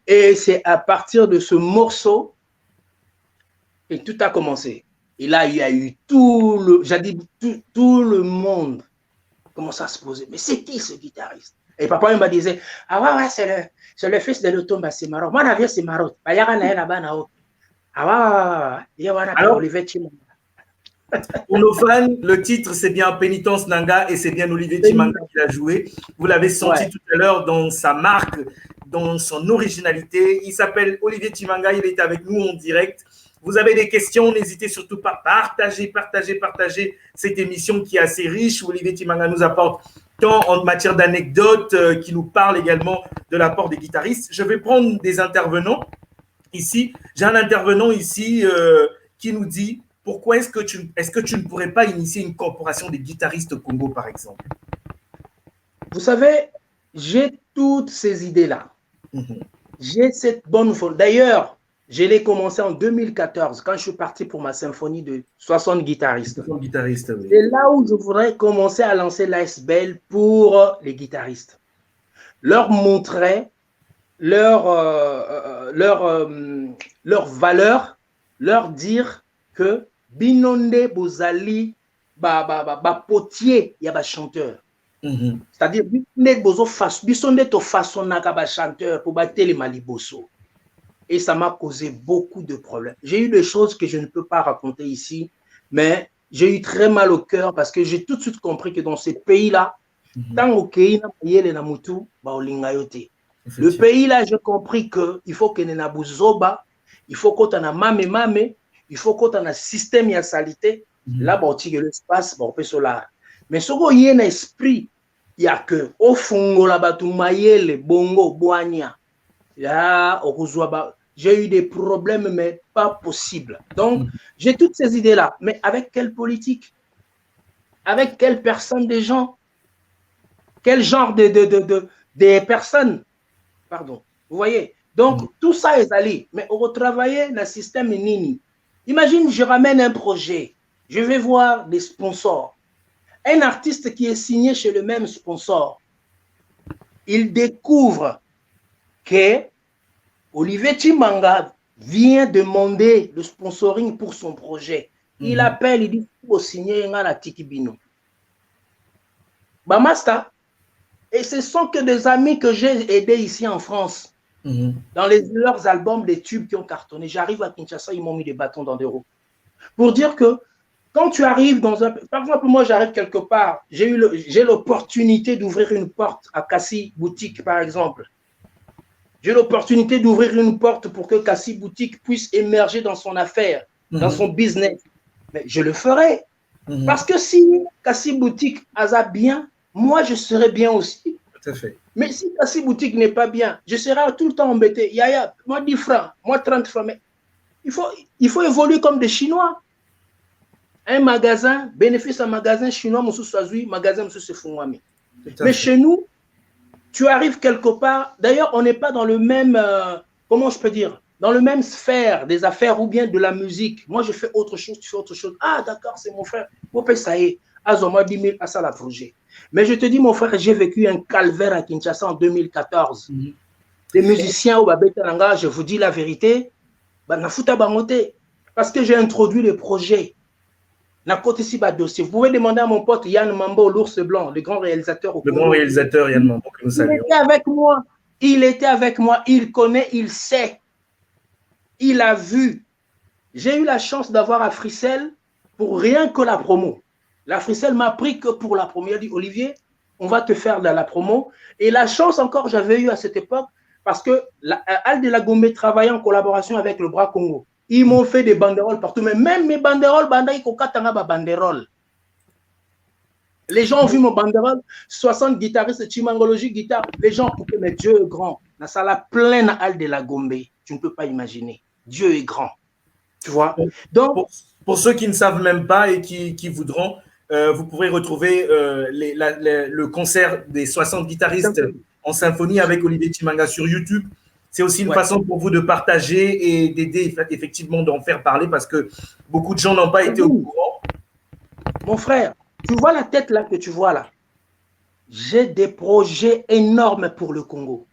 Et c'est à partir de ce morceau que tout a commencé. Et là, il y a eu tout le monde commençait à se poser, mais c'est qui ce guitariste? Et papa il me disait, ah ouais, c'est le fils de Lutumba Simaro. Moi, je c'est Maro. Ah ouais, il y a Olivier Chimanga. Pour nos fans, le titre, c'est bien Pénitence Nanga et c'est bien Olivier Chimanga qui l'a joué. Vous l'avez senti tout à l'heure dans sa marque, dans son originalité. Il s'appelle Olivier Chimanga, il est avec nous en direct. Vous avez des questions, n'hésitez surtout pas à partager cette émission qui est assez riche. Olivier Chimanga nous apporte tant en matière d'anecdotes, qui nous parle également de l'apport des guitaristes. Je vais prendre des intervenants ici. J'ai un intervenant ici qui nous dit pourquoi est-ce que tu ne pourrais pas initier une corporation des guitaristes au Congo, par exemple? Vous savez, j'ai toutes ces idées-là. J'ai cette bonne volonté. D'ailleurs, je l'ai commencé en 2014, quand je suis parti pour ma symphonie de 60 guitaristes. 60 guitaristes, oui. C'est là où je voudrais commencer à lancer l'ASBL pour les guitaristes. Leur montrer leur valeur, leur dire que Binonde Bozali, potier, il y a un chanteur. C'est-à-dire, Bisonde to façon naka chanteur pour battre les maliboso. Et ça m'a causé beaucoup de problèmes. J'ai eu des choses que je ne peux pas raconter ici, mais j'ai eu très mal au cœur parce que j'ai tout de suite compris que dans ces pays-là, tant au pays, le pays-là, j'ai compris qu'il faut qu'il y ait un bouzoba, il faut qu'on ait un mame, il faut qu'on ait un système de salité. Là, il y a l'espace, on peut se là. Mais ce qu'il y a un esprit, il y a que au fond, là-bas, tout maïe, bongo, boania. Là, j'ai eu des problèmes, mais pas possible. Donc, j'ai toutes ces idées-là. Mais avec quelle politique? Avec quelle personne des gens? Quel genre de personnes? Pardon. Vous voyez? Donc, tout ça est allé. Mais on va travailler dans le système Nini. Imagine, je ramène un projet. Je vais voir des sponsors. Un artiste qui est signé chez le même sponsor, il découvre que Olivier Chimanga vient demander le sponsoring pour son projet. Il appelle, il dit, il faut signer un Tikibino. Bamasta. Et ce sont que des amis que j'ai aidés ici en France. Dans leurs albums, des tubes qui ont cartonné. J'arrive à Kinshasa, ils m'ont mis des bâtons dans des roues. Pour dire que quand tu arrives dans un... Par exemple, moi, j'arrive quelque part. J'ai l'opportunité d'ouvrir une porte à Cassis Boutique, par exemple. J'ai l'opportunité d'ouvrir une porte pour que Cassis Boutique puisse émerger dans son affaire, dans son business. Mais je le ferai. Parce que si Cassis Boutique a bien, moi, je serai bien aussi. Tout à fait. Mais si Cassis Boutique n'est pas bien, je serai tout le temps embêté. Yaya, moi 10 francs, moi 30 francs. Mais il faut évoluer comme des Chinois. Un magasin, bénéfice un magasin chinois, magasin Fungwami. Mais chez nous, tu arrives quelque part. D'ailleurs, on n'est pas dans le même, comment je peux dire, dans le même sphère des affaires ou bien de la musique. Moi, je fais autre chose, tu fais autre chose. Ah, d'accord, c'est mon frère. Ça y est, Azoma 10 000 à ça la projet. Mais je te dis, mon frère, j'ai vécu un calvaire à Kinshasa en 2014. Des musiciens au Babétananga, je vous dis la vérité, parce que j'ai introduit le projet. Dossier. Vous pouvez demander à mon pote Yann Mambo, l'ours blanc, le grand réalisateur. Le grand réalisateur Yann Mambo, que nous saluons. Il était avec moi. Il était avec moi. Il connaît, il sait. Il a vu. J'ai eu la chance d'avoir à Frissel pour rien que la promo. La Frissel m'a pris que pour la promo. Il a dit, Olivier, on va te faire de la promo. Et la chance encore, j'avais eu à cette époque, parce que Al de la Gombe travaillait en collaboration avec le Bras Congo. Ils m'ont fait des banderoles partout. Mais même mes banderoles, banderoles. Les gens ont vu mon banderole, 60 guitaristes, chimangologie, guitare. Les gens ont dit, mais Dieu est grand. La salle pleine Al de la Gombe. Tu ne peux pas imaginer. Dieu est grand. Tu vois? Donc, pour ceux qui ne savent même pas et qui voudront, vous pourrez retrouver le concert des 60 guitaristes en symphonie avec Olivier Chimanga sur YouTube. C'est aussi une façon pour vous de partager et d'aider effectivement d'en faire parler parce que beaucoup de gens n'ont pas été au courant. Mon frère, tu vois la tête là que tu vois là? J'ai des projets énormes pour le Congo,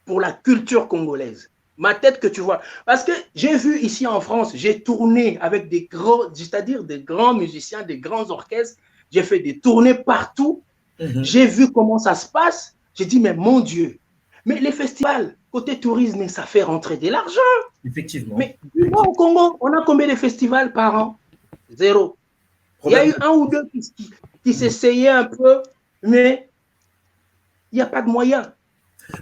pour la culture congolaise. Ma tête que tu vois. Parce que j'ai vu ici en France, j'ai tourné avec des grands, c'est-à-dire des grands musiciens, des grands orchestres. J'ai fait des tournées partout. J'ai vu comment ça se passe. J'ai dit, mais mon Dieu, mais les festivals, côté tourisme, ça fait rentrer de l'argent. Effectivement. Mais au Congo, on a combien de festivals par an? Zéro. Il y a eu un ou deux qui s'essayaient un peu, mais il n'y a pas de moyens.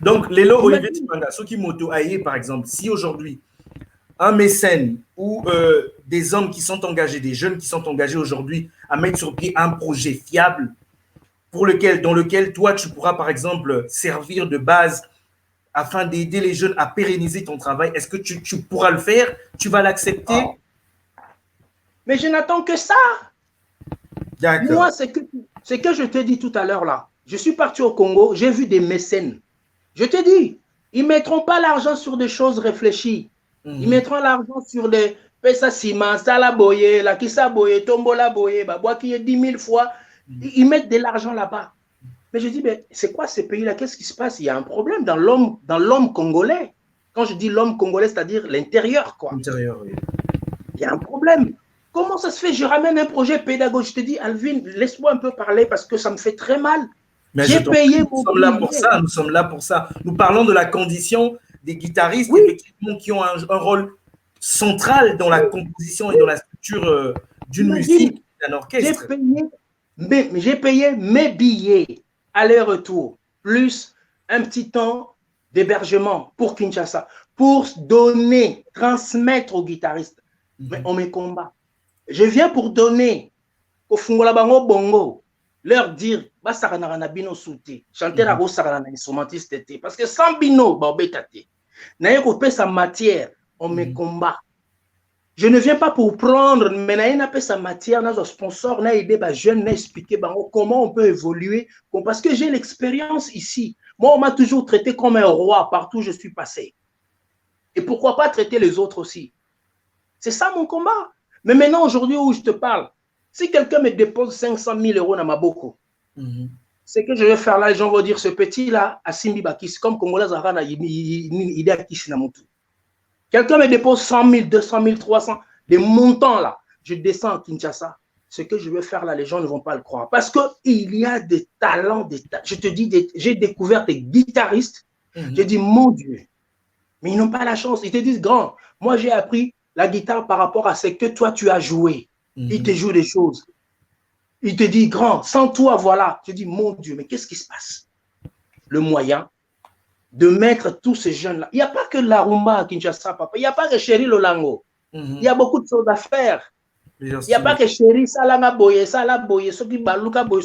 Donc, Lelo Olivier Timanga, Soki Moto Aye, par exemple, si aujourd'hui, un mécène ou des hommes qui sont engagés, des jeunes qui sont engagés aujourd'hui à mettre sur pied un projet fiable dans lequel toi, tu pourras, par exemple, servir de base afin d'aider les jeunes à pérenniser ton travail, est-ce que tu pourras le faire? Tu vas l'accepter? Mais je n'attends que ça. Moi, c'est que je te dis tout à l'heure là. Je suis parti au Congo, j'ai vu des mécènes. Je te dis, ils ne mettront pas l'argent sur des choses réfléchies. Ils mettront l'argent sur des pesa ciment, sala boye, la kisa boye, tombola boye, bois qui est 10 000 fois. Ils mettent de l'argent là-bas. Mais je dis, mais c'est quoi ces pays-là? Qu'est-ce qui se passe? Il y a un problème dans l'homme congolais. Quand je dis l'homme congolais, c'est-à-dire l'intérieur, quoi. L'intérieur, oui. Il y a un problème. Comment ça se fait? Je ramène un projet pédagogique. Je te dis, Alvin, laisse-moi un peu parler parce que ça me fait très mal. J'ai payé nous sommes là pour ça, nous sommes là pour ça. Nous parlons de la condition des guitaristes, effectivement, qui ont un rôle central dans la composition et dans la structure d'une musique, d'un orchestre. J'ai payé mes billets aller-retour, plus un petit temps d'hébergement pour Kinshasa, pour donner, transmettre aux guitaristes. Mais on me combat. Je viens pour donner au Fungola Bango Bongo, leur dire, Basarana Bino Souti, chanter à Rosarana instrumentiste, parce que sans Bino, Babetate, n'a pas sa matière, on me combat. Je ne viens pas pour prendre, mais n'a pas sa matière, n'a un sponsor, n'a aidé les jeunes, n'a expliqué comment on peut évoluer, parce que j'ai l'expérience ici. Moi, on m'a toujours traité comme un roi partout où je suis passé. Et pourquoi pas traiter les autres aussi? C'est ça mon combat. Mais maintenant, aujourd'hui où je te parle, si quelqu'un me dépose 500 000 euros dans ma boko, c'est que je vais faire là, les gens vont dire, ce petit-là, à Simbi Bakis, comme Congolais Zarana, il est à Kisinamutu. Quelqu'un me dépose 100 000, 200 000, 300, des montants là, je descends à Kinshasa. Ce que je vais faire là, les gens ne vont pas le croire. Parce qu'il y a des talents, je te dis, j'ai découvert des guitaristes, je dis, mon Dieu, mais ils n'ont pas la chance. Ils te disent, grand, moi j'ai appris la guitare par rapport à ce que toi tu as joué. Il te joue des choses. Il te dit, grand, sans toi, voilà. Je dis, mon Dieu, mais qu'est-ce qui se passe? Le moyen de mettre tous ces jeunes-là. Il n'y a pas que la rumba à Kinshasa, papa. Il n'y a pas que Chéri Lolango. Il y a beaucoup de choses à faire. Il n'y a pas que Chéri Salanga Boye, Sala Boye, Soki Baluka Boye.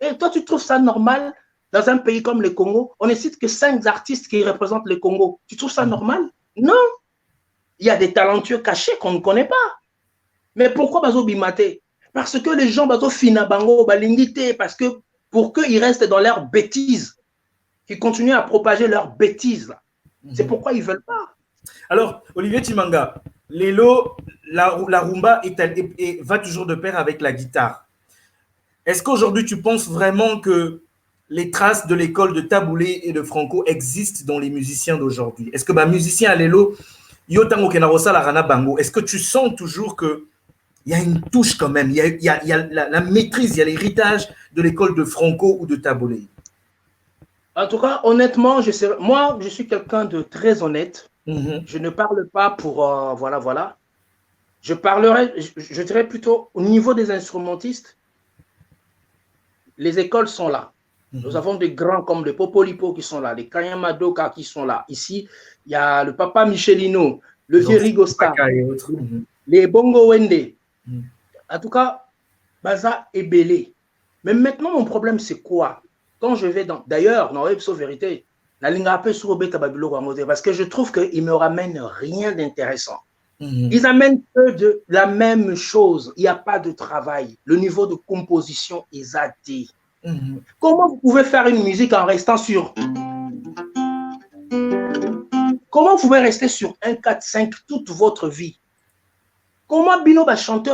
Et toi, tu trouves ça normal dans un pays comme le Congo? On ne cite que 5 artistes qui représentent le Congo. Tu trouves ça normal? Non. Il y a des talentueux cachés qu'on ne connaît pas. Mais pourquoi Bazo Bimate? Parce que les gens Bazo Fina Bango, Balingite, parce que pour qu'ils restent dans leurs bêtises, qu'ils continuent à propager leurs bêtises. C'est pourquoi ils ne veulent pas. Alors, Olivier Timanga, Lelo, la rumba va toujours de pair avec la guitare. Est-ce qu'aujourd'hui, tu penses vraiment que les traces de l'école de Taboulé et de Franco existent dans les musiciens d'aujourd'hui? Est-ce que musicien à Lelo, Yotango Kenarosa, la Rana Bango, est-ce que tu sens toujours que il y a une touche quand même, il y a la maîtrise, il y a l'héritage de l'école de Franco ou de Taboulé? En tout cas, honnêtement, moi, je suis quelqu'un de très honnête. Je ne parle pas pour voilà. Je dirais plutôt au niveau des instrumentistes, les écoles sont là. Nous avons des grands comme les Popolipo qui sont là, les Kanyama Doka qui sont là. Ici, il y a le papa Michelino, le vieux Rigosta, les Bongo Wende. En tout cas, Baza est belé. Mais maintenant, mon problème, c'est quoi? Quand je vais d'ailleurs, dans Epso Vérité, parce que je trouve qu'ils ne me ramènent rien d'intéressant. Ils amènent que de la même chose. Il n'y a pas de travail. Le niveau de composition est athée. Comment vous pouvez faire une musique en restant sur... Comment vous pouvez rester sur 1, 4, 5 toute votre vie? Comment Bino va chanter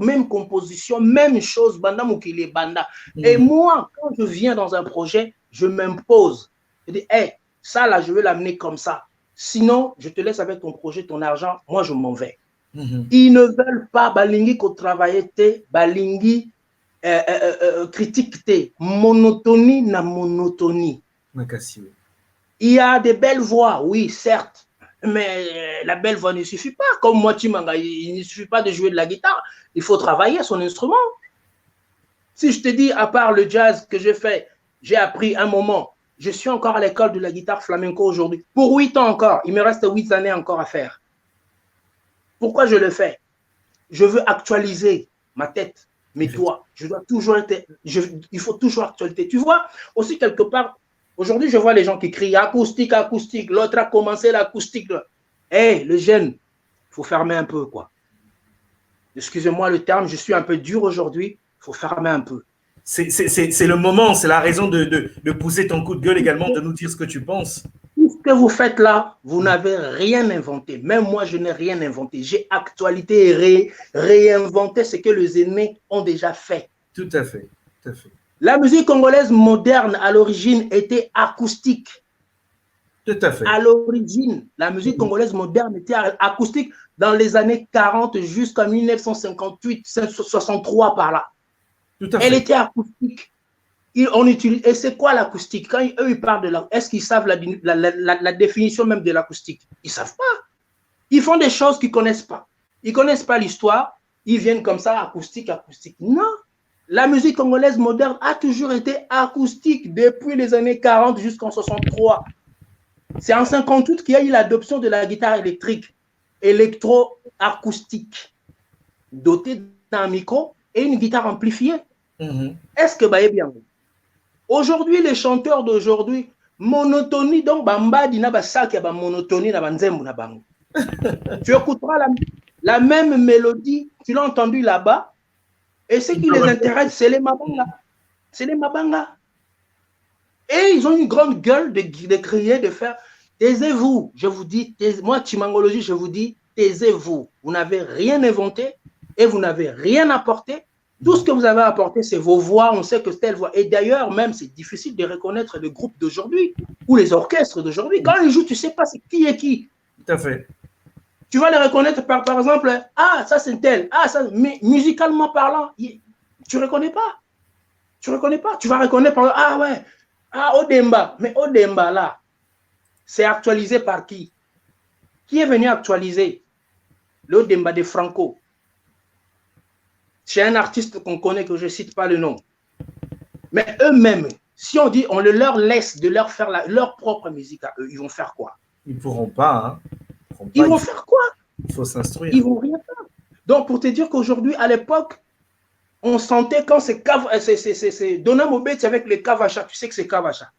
même composition, même chose, banda mukile banda. Et moi, quand je viens dans un projet, je m'impose. Je dis, hey, ça là, je vais l'amener comme ça. Sinon, je te laisse avec ton projet, ton argent, moi je m'en vais. Ils ne veulent pas balingi qu'on travaille, balingi critique te monotonie na monotonie. Makassi. Il y a des belles voix, oui, certes, mais la belle voix ne suffit pas. Comme moi, Chimanga, il ne suffit pas de jouer de la guitare, il faut travailler son instrument. Si je te dis, à part le jazz que j'ai fait, j'ai appris un moment, je suis encore à l'école de la guitare flamenco aujourd'hui. Pour 8 ans encore, il me reste 8 années encore à faire. Pourquoi je le fais? Je veux actualiser ma tête, mes doigts. Je dois toujours être, il faut toujours actualiser. Tu vois, aussi quelque part, aujourd'hui, je vois les gens qui crient acoustique, acoustique. L'autre a commencé l'acoustique. Hé, le jeune, il faut fermer un peu, quoi. Excusez-moi le terme, je suis un peu dur aujourd'hui. Il faut fermer un peu. C'est le moment, c'est la raison de pousser ton coup de gueule également, de nous dire ce que tu penses. Ce que vous faites là, vous n'avez rien inventé. Même moi, je n'ai rien inventé. J'ai actualité et réinventé ce que les aînés ont déjà fait. Tout à fait, tout à fait. La musique congolaise moderne, à l'origine, était acoustique. Tout à fait. À l'origine, la musique congolaise moderne était acoustique dans les années 40 jusqu'en 1958, 63 par là. Tout à fait. Elle était acoustique. On utilise, et c'est quoi l'acoustique? Quand eux ils parlent de la, est-ce qu'ils savent la définition même de l'acoustique? Ils ne savent pas. Ils font des choses qu'ils ne connaissent pas. Ils ne connaissent pas l'histoire. Ils viennent comme ça, acoustique, acoustique. Non. La musique congolaise moderne a toujours été acoustique depuis les années 40 jusqu'en 63. C'est en 58 qu'il y a eu l'adoption de la guitare électrique, électro-acoustique, dotée d'un micro et une guitare amplifiée. Est-ce que est bien? Aujourd'hui, les chanteurs d'aujourd'hui, monotonie, donc bamba dina basak ya ba monotonie na banzembu na bango. Tu écouteras la même mélodie, tu l'as entendu là-bas, et ce qui les intéresse, c'est les mabanga. C'est les mabanga. Et ils ont une grande gueule de crier, de faire. Taisez-vous, je vous dis, moi, Chimangologie, je vous dis, taisez-vous. Vous n'avez rien inventé et vous n'avez rien apporté. Tout ce que vous avez apporté, c'est vos voix. On sait que c'est telle voix. Et d'ailleurs, même, c'est difficile de reconnaître le groupe d'aujourd'hui ou les orchestres d'aujourd'hui. Quand ils jouent, tu ne sais pas c'est qui est qui. Tout à fait. Tu vas les reconnaître par exemple, ah, ça c'est tel. Ah, ça, mais musicalement parlant, tu ne reconnais pas. Tu ne reconnais pas. Tu vas reconnaître par ah ouais, ah, Odemba. Mais Odemba, là, c'est actualisé par qui? Qui est venu actualiser l'Odemba de Franco? C'est un artiste qu'on connaît, que je ne cite pas le nom. Mais eux-mêmes, si on dit, on leur laisse de leur faire leur propre musique à eux, ils vont faire quoi? Ils ne pourront pas. Hein. Ils vont faire quoi? Il faut s'instruire. Ils ne vont rien faire. Donc, pour te dire qu'aujourd'hui, à l'époque, on sentait quand c'est Dona Mobet avec les Kavacha, tu sais que c'est Kavacha.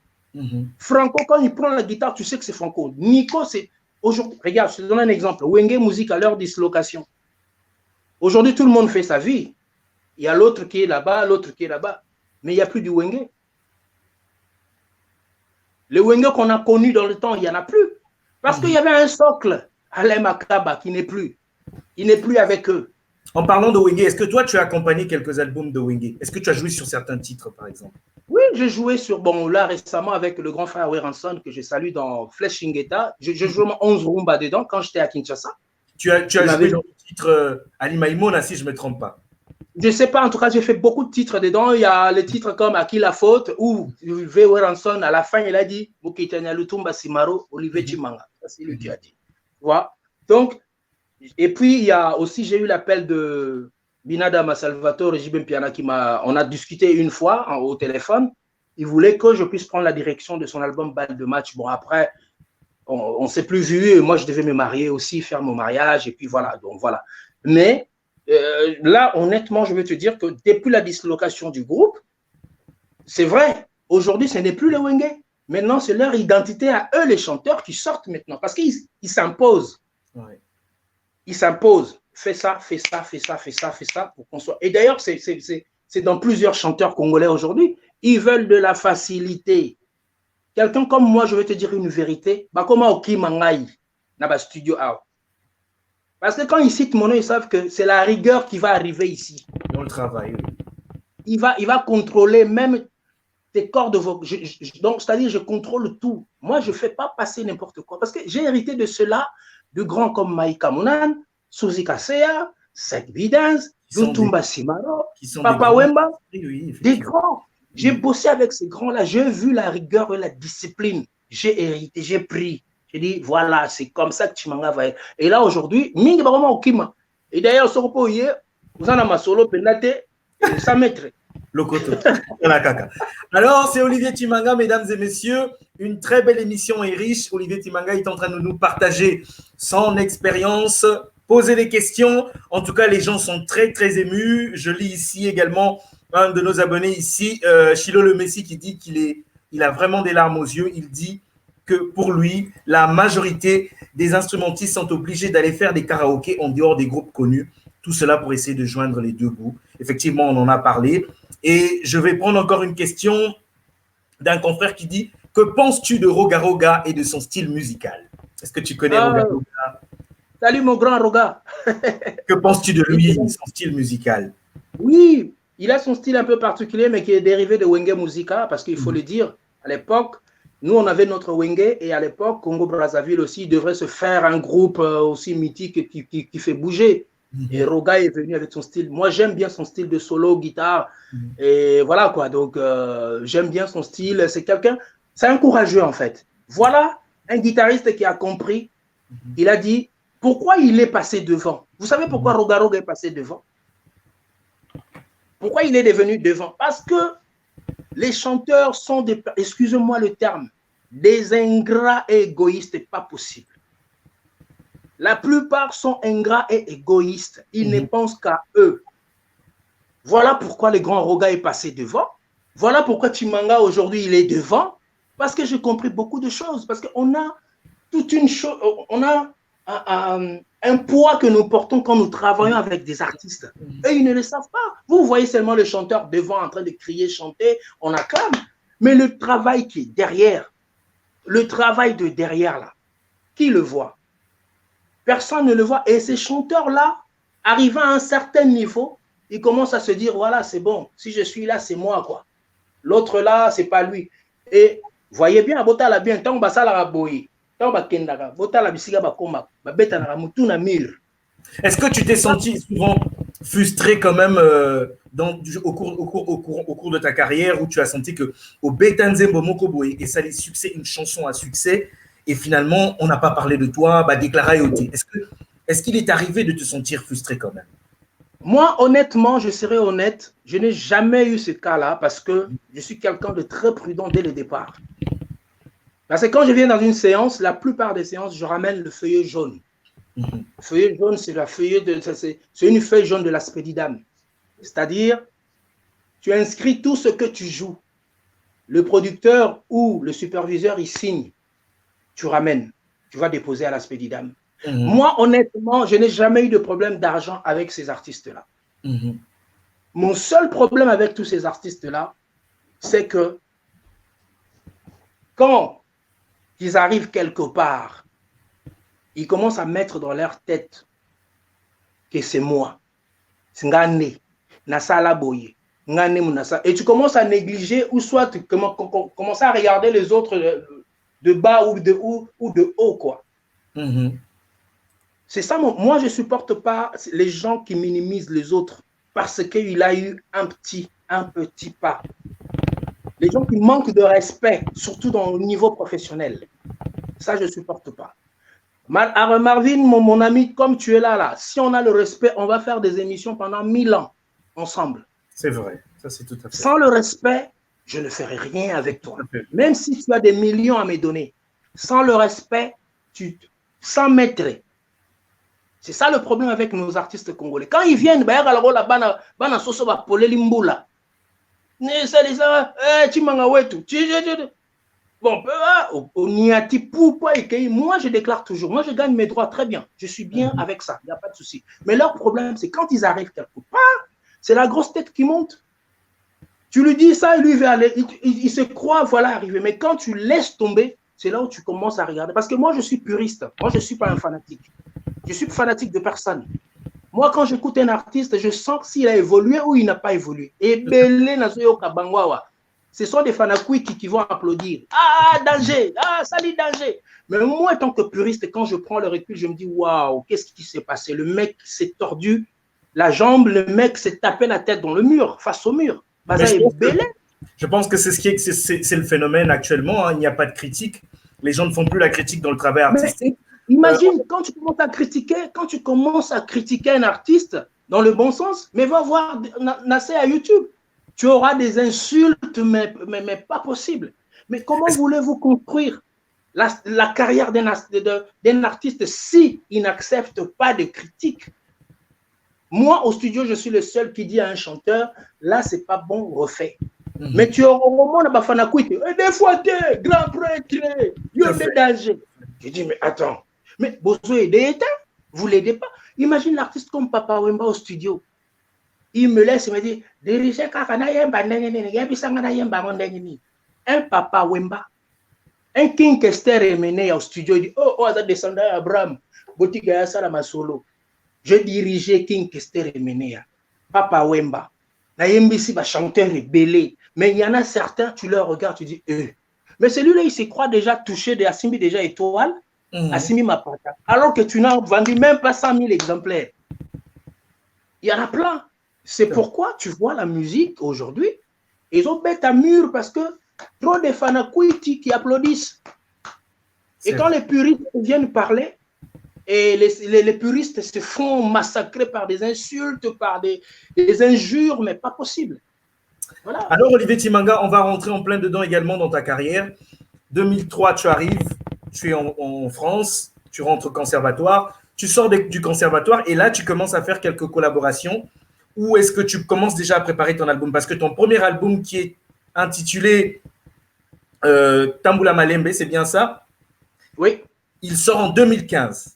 Franco, quand il prend la guitare, tu sais que c'est Franco. Nico, c'est aujourd'hui. Regarde, je te donne un exemple. Wenge Musique à leur dislocation. Aujourd'hui, tout le monde fait sa vie. Il y a l'autre qui est là-bas, l'autre qui est là-bas. Mais il n'y a plus du Wenge. Le Wenge qu'on a connu dans le temps, il n'y en a plus. Parce qu'il y avait un socle, Alain Makaba, qui n'est plus. Il n'est plus avec eux. En parlant de Wenge, est-ce que toi, tu as accompagné quelques albums de Wenge? Est-ce que tu as joué sur certains titres, par exemple? Oui, j'ai joué sur, bon, là, récemment, avec le grand frère Weranson, que je salue dans Flesh Shingeta. Je jouais 11 rumba dedans quand j'étais à Kinshasa. Tu as joué dans le titre Ali Maïmona, si je ne me trompe pas. Je ne sais pas, en tout cas, j'ai fait beaucoup de titres dedans. Il y a les titres comme À qui la faute, où V. Weranson, à la fin, il a dit Mukitanya Lutumba Simaro, Olivier Chimanga. Ça, c'est lui qui a dit. Tu vois? Donc, et puis, il y a aussi, j'ai eu l'appel de Binada Salvatore Jibem Piana on a discuté une fois au téléphone. Il voulait que je puisse prendre la direction de son album Balle de match. Bon, après, on ne s'est plus vu. Et moi, je devais me marier aussi, faire mon mariage. Et puis voilà. Donc voilà. Mais là, honnêtement, je veux te dire que depuis la dislocation du groupe, c'est vrai. Aujourd'hui, ce n'est plus les Wenge. Maintenant, c'est leur identité à eux, les chanteurs, qui sortent maintenant. Parce qu'ils s'imposent. Ouais. Ils s'imposent. Fais ça, fais ça, fais ça, fais ça, fais ça pour qu'on soit. Et d'ailleurs, c'est dans plusieurs chanteurs congolais aujourd'hui. Ils veulent de la facilité. Quelqu'un comme moi, je vais te dire une vérité. Bah, comment Oki Mangai dans le studio out. Parce que quand ils citent mon nom, ils savent que c'est la rigueur qui va arriver ici. Dans le travail. Oui. Il va contrôler même tes cordes vocales. Donc, c'est-à-dire, je contrôle tout. Moi, je ne fais pas passer n'importe quoi. Parce que j'ai hérité de cela, de grands comme Maïka Mounan, Suzy Kasea, Sek Bidens, Lutumba Simaro, qui sont Papa Wemba, oui, des grands. J'ai bossé avec ces grands-là, j'ai vu la rigueur et la discipline. J'ai hérité, j'ai pris. J'ai dit, voilà, c'est comme ça que Chimanga va être. Et là, aujourd'hui, Mingi Baroma Okima. Et d'ailleurs, ce repos hier, vous en avez ma solo, Penate, ça mettrait. Lokoto. Alors, c'est Olivier Chimanga, mesdames et messieurs. Une très belle émission et riche. Olivier Chimanga est en train de nous partager son expérience, poser des questions. En tout cas, les gens sont très, très émus. Je lis ici également un de nos abonnés ici, Chilo Le Messi, qui dit qu'il a vraiment des larmes aux yeux. Il dit que pour lui, la majorité des instrumentistes sont obligés d'aller faire des karaokés en dehors des groupes connus. Tout cela pour essayer de joindre les deux bouts. Effectivement, on en a parlé. Et je vais prendre encore une question d'un confrère qui dit « Que penses-tu de Roga Roga et de son style musical ?» Est-ce que tu connais Roga Roga? Salut mon grand Roga. Que penses-tu de lui, son style musical? Oui, il a son style un peu particulier, mais qui est dérivé de Wenge Musica, parce qu'il faut le dire, à l'époque, nous, on avait notre Wenge, et à l'époque, Congo-Brazzaville aussi, il devrait se faire un groupe aussi mythique qui fait bouger. Et Roga est venu avec son style. Moi, j'aime bien son style de solo, guitare. Et voilà quoi. Donc, j'aime bien son style. C'est quelqu'un, c'est un courageux en fait. Voilà un guitariste qui a compris. Il a dit pourquoi il est passé devant. Vous savez pourquoi Roga Roga est passé devant? Pourquoi il est devenu devant? Parce que les chanteurs sont des, excusez-moi le terme, des ingrats et égoïstes, pas possible. La plupart sont ingrats et égoïstes. Ils ne pensent qu'à eux. Voilà pourquoi le grand Roga est passé devant. Voilà pourquoi Chimanga aujourd'hui il est devant. Parce que j'ai compris beaucoup de choses. Parce qu'on a toute une chose, on a un poids que nous portons quand nous travaillons avec des artistes. Eux, ils ne le savent pas. Vous voyez seulement le chanteur devant en train de crier, chanter, on acclame. Mais le travail qui est derrière, le travail de derrière là, qui le voit? Personne ne le voit. Et ces chanteurs-là, arrivant à un certain niveau, ils commencent à se dire, voilà, c'est bon. Si je suis là, c'est moi, quoi. L'autre là, c'est pas lui. Et voyez bien, Botala bien, tant que ça la boy, tant que Kendara, Botala bisiga bakoma, babeta na mutu na mur. Est-ce que tu t'es senti souvent frustré quand même au cours de ta carrière où tu as senti que au Betanzembo Mokoboe et ça les succès, une chanson à succès, et finalement on n'a pas parlé de toi, bah déclaré OT. Est-ce qu'il est arrivé de te sentir frustré quand même? Moi, honnêtement, je serai honnête, je n'ai jamais eu ce cas-là parce que je suis quelqu'un de très prudent dès le départ. Parce que quand je viens dans une séance, la plupart des séances, je ramène le feuillet jaune. Le feuillet jaune, c'est la feuille de, c'est une feuille jaune de l'aspédidame. C'est-à-dire, tu inscris tout ce que tu joues. Le producteur ou le superviseur, il signe. Tu ramènes. Tu vas déposer à l'aspédidame. Moi, honnêtement, je n'ai jamais eu de problème d'argent avec ces artistes-là. Mon seul problème avec tous ces artistes-là, c'est que quand ils arrivent quelque part, ils commencent à mettre dans leur tête que c'est moi. C'est Ngane, Nasala Boye, Ngane Munasa. Et tu commences à négliger ou soit tu commences à regarder les autres de bas ou de haut, quoi. C'est ça, moi je ne supporte pas les gens qui minimisent les autres parce qu'il a eu un petit pas. Les gens qui manquent de respect, surtout dans le niveau professionnel. Ça, je ne supporte pas. Marvin, mon ami, comme tu es là, si on a le respect, on va faire des émissions pendant 1000 ans ensemble. C'est vrai, ça c'est tout à fait. Sans le respect, je ne ferai rien avec toi. Même si tu as des millions à me donner. Sans le respect, sans maître. C'est ça le problème avec nos artistes congolais. Quand ils viennent, bon, moi je déclare toujours, moi je gagne mes droits très bien, je suis bien avec ça, il n'y a pas de souci. Mais leur problème, c'est quand ils arrivent quelque part, c'est la grosse tête qui monte. Tu lui dis ça, lui va aller, il se croit, voilà, arrivé. Mais quand tu laisses tomber, c'est là où tu commences à regarder. Parce que moi, je suis puriste. Moi, je ne suis pas un fanatique. Je suis fanatique de personne. Moi, quand j'écoute un artiste, je sens s'il a évolué ou il n'a pas évolué. Et Belé Nazoyo Kabangwawa. Ce sont des fanakouis qui vont applaudir. Ah, danger! Ah, salut, danger! Mais moi, en tant que puriste, quand je prends le recul, je me dis, waouh, qu'est-ce qui s'est passé? Le mec s'est tordu la jambe, le mec s'est tapé la tête dans le mur, face au mur. Je pense que c'est le phénomène actuellement. Hein. Il n'y a pas de critique. Les gens ne font plus la critique dans le travail artistique. Mais imagine, quand tu commences à critiquer un artiste dans le bon sens, mais va voir Nassé à YouTube. Tu auras des insultes, mais pas possible. Mais comment voulez-vous construire la carrière d'un artiste si il n'accepte pas de critiques? Moi, au studio, je suis le seul qui dit à un chanteur, là, c'est pas bon, refait. Mais tu auras au moment de des fois, grand prêtre, il y a des dangers. Je dis, mais attends, mais vous aidez, vous l'aidez pas. Imagine l'artiste comme Papa Wemba au studio. Il me laisse, il me dit, diriger un Papa Wemba, un King Kester est mené au studio, il dit, oh, ça descend à Abraham, Boutiga Salama Solo. Je dirigeais King Kester et Menea, Papa Wemba. Naïmbisi va chanteur rebellé. Mais il y en a certains, tu leur regardes, tu dis, Mais celui-là, il se croit déjà touché de Assimi déjà étoile, Assimi Mapata. Alors que tu n'as vendu même pas 100 000 exemplaires. Il y en a plein. C'est pourquoi tu vois la musique aujourd'hui, ils ont bête à mur parce que trop de fanakuiti qui applaudissent. Et quand les puristes viennent parler, et les puristes se font massacrer par des insultes, par des injures, mais pas possible. Voilà. Alors, Olivier Tshimanga, on va rentrer en plein dedans également dans ta carrière. 2003, tu arrives, tu es en France, tu rentres au conservatoire, tu sors du conservatoire et là, tu commences à faire quelques collaborations. Ou est-ce que tu commences déjà à préparer ton album? Parce que ton premier album qui est intitulé Tambula Malembe, c'est bien ça? Oui. Il sort en 2015.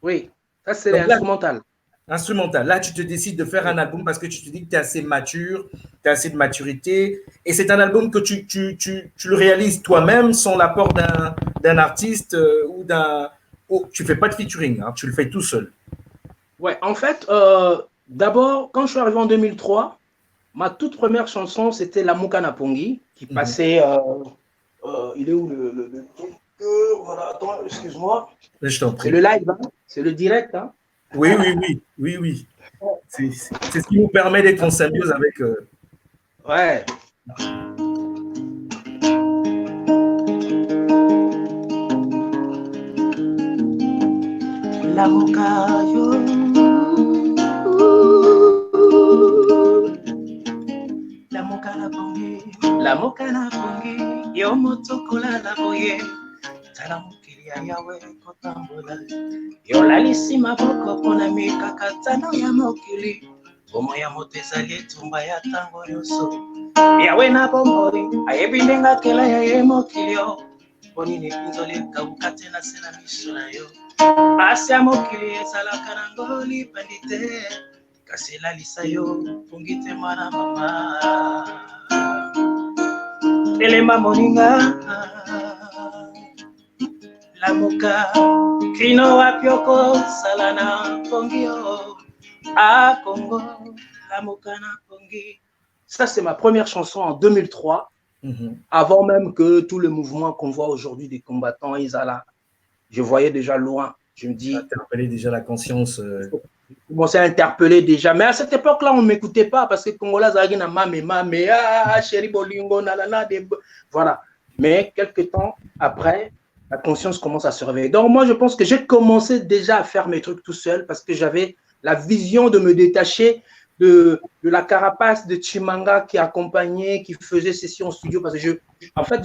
Oui, ça c'est l'instrumental. Instrumental. Là, tu te décides de faire un album parce que tu te dis que tu es assez mature, tu as assez de maturité. Et c'est un album que tu le réalises toi-même sans l'apport d'un artiste ou d'un... Oh, tu ne fais pas de featuring, hein, tu le fais tout seul. Ouais, en fait, d'abord, quand je suis arrivé en 2003, ma toute première chanson, c'était La Mukana Pongi, qui passait... il est où le voilà, attends, excuse-moi. Je t'en prie. C'est le live, hein? C'est le direct. Hein? Oui. C'est ce qui nous permet d'être en symbiose avec... Ouais. La Mokayo. La Mokana Pongi. La Mokana Pongi. Yomotokola la boye. Talamukili yawe kotambula. Yolalisi maboko pona mikakatano ya mokili. Bomo ya motezali etumba ya tango yoso. Yawe na bombori. Ayebindenga kela ya ye mokilio. Bonini pinzoli kabukate na sena misula yo. Pasi ya mokili ezalaka na ngoli pandite. Kasela lisa yo. Pungite mwana mama. Elema moninga. La moka kino wapioko salana pongio à Congo la moka na pongi. Ça c'est ma première chanson en 2003, avant même que tout le mouvement qu'on voit aujourd'hui des combattants Isala. Je voyais déjà loin. Je me dis interpeller déjà la conscience. Je commençais à interpeller déjà, mais à cette époque-là on m'écoutait pas parce que Congolais zagina mame chéri bolingo nalana voilà. Mais quelques temps après la conscience commence à se réveiller. Donc moi, je pense que j'ai commencé déjà à faire mes trucs tout seul parce que j'avais la vision de me détacher de la carapace de Tshimanga qui accompagnait, qui faisait session au studio parce que en fait,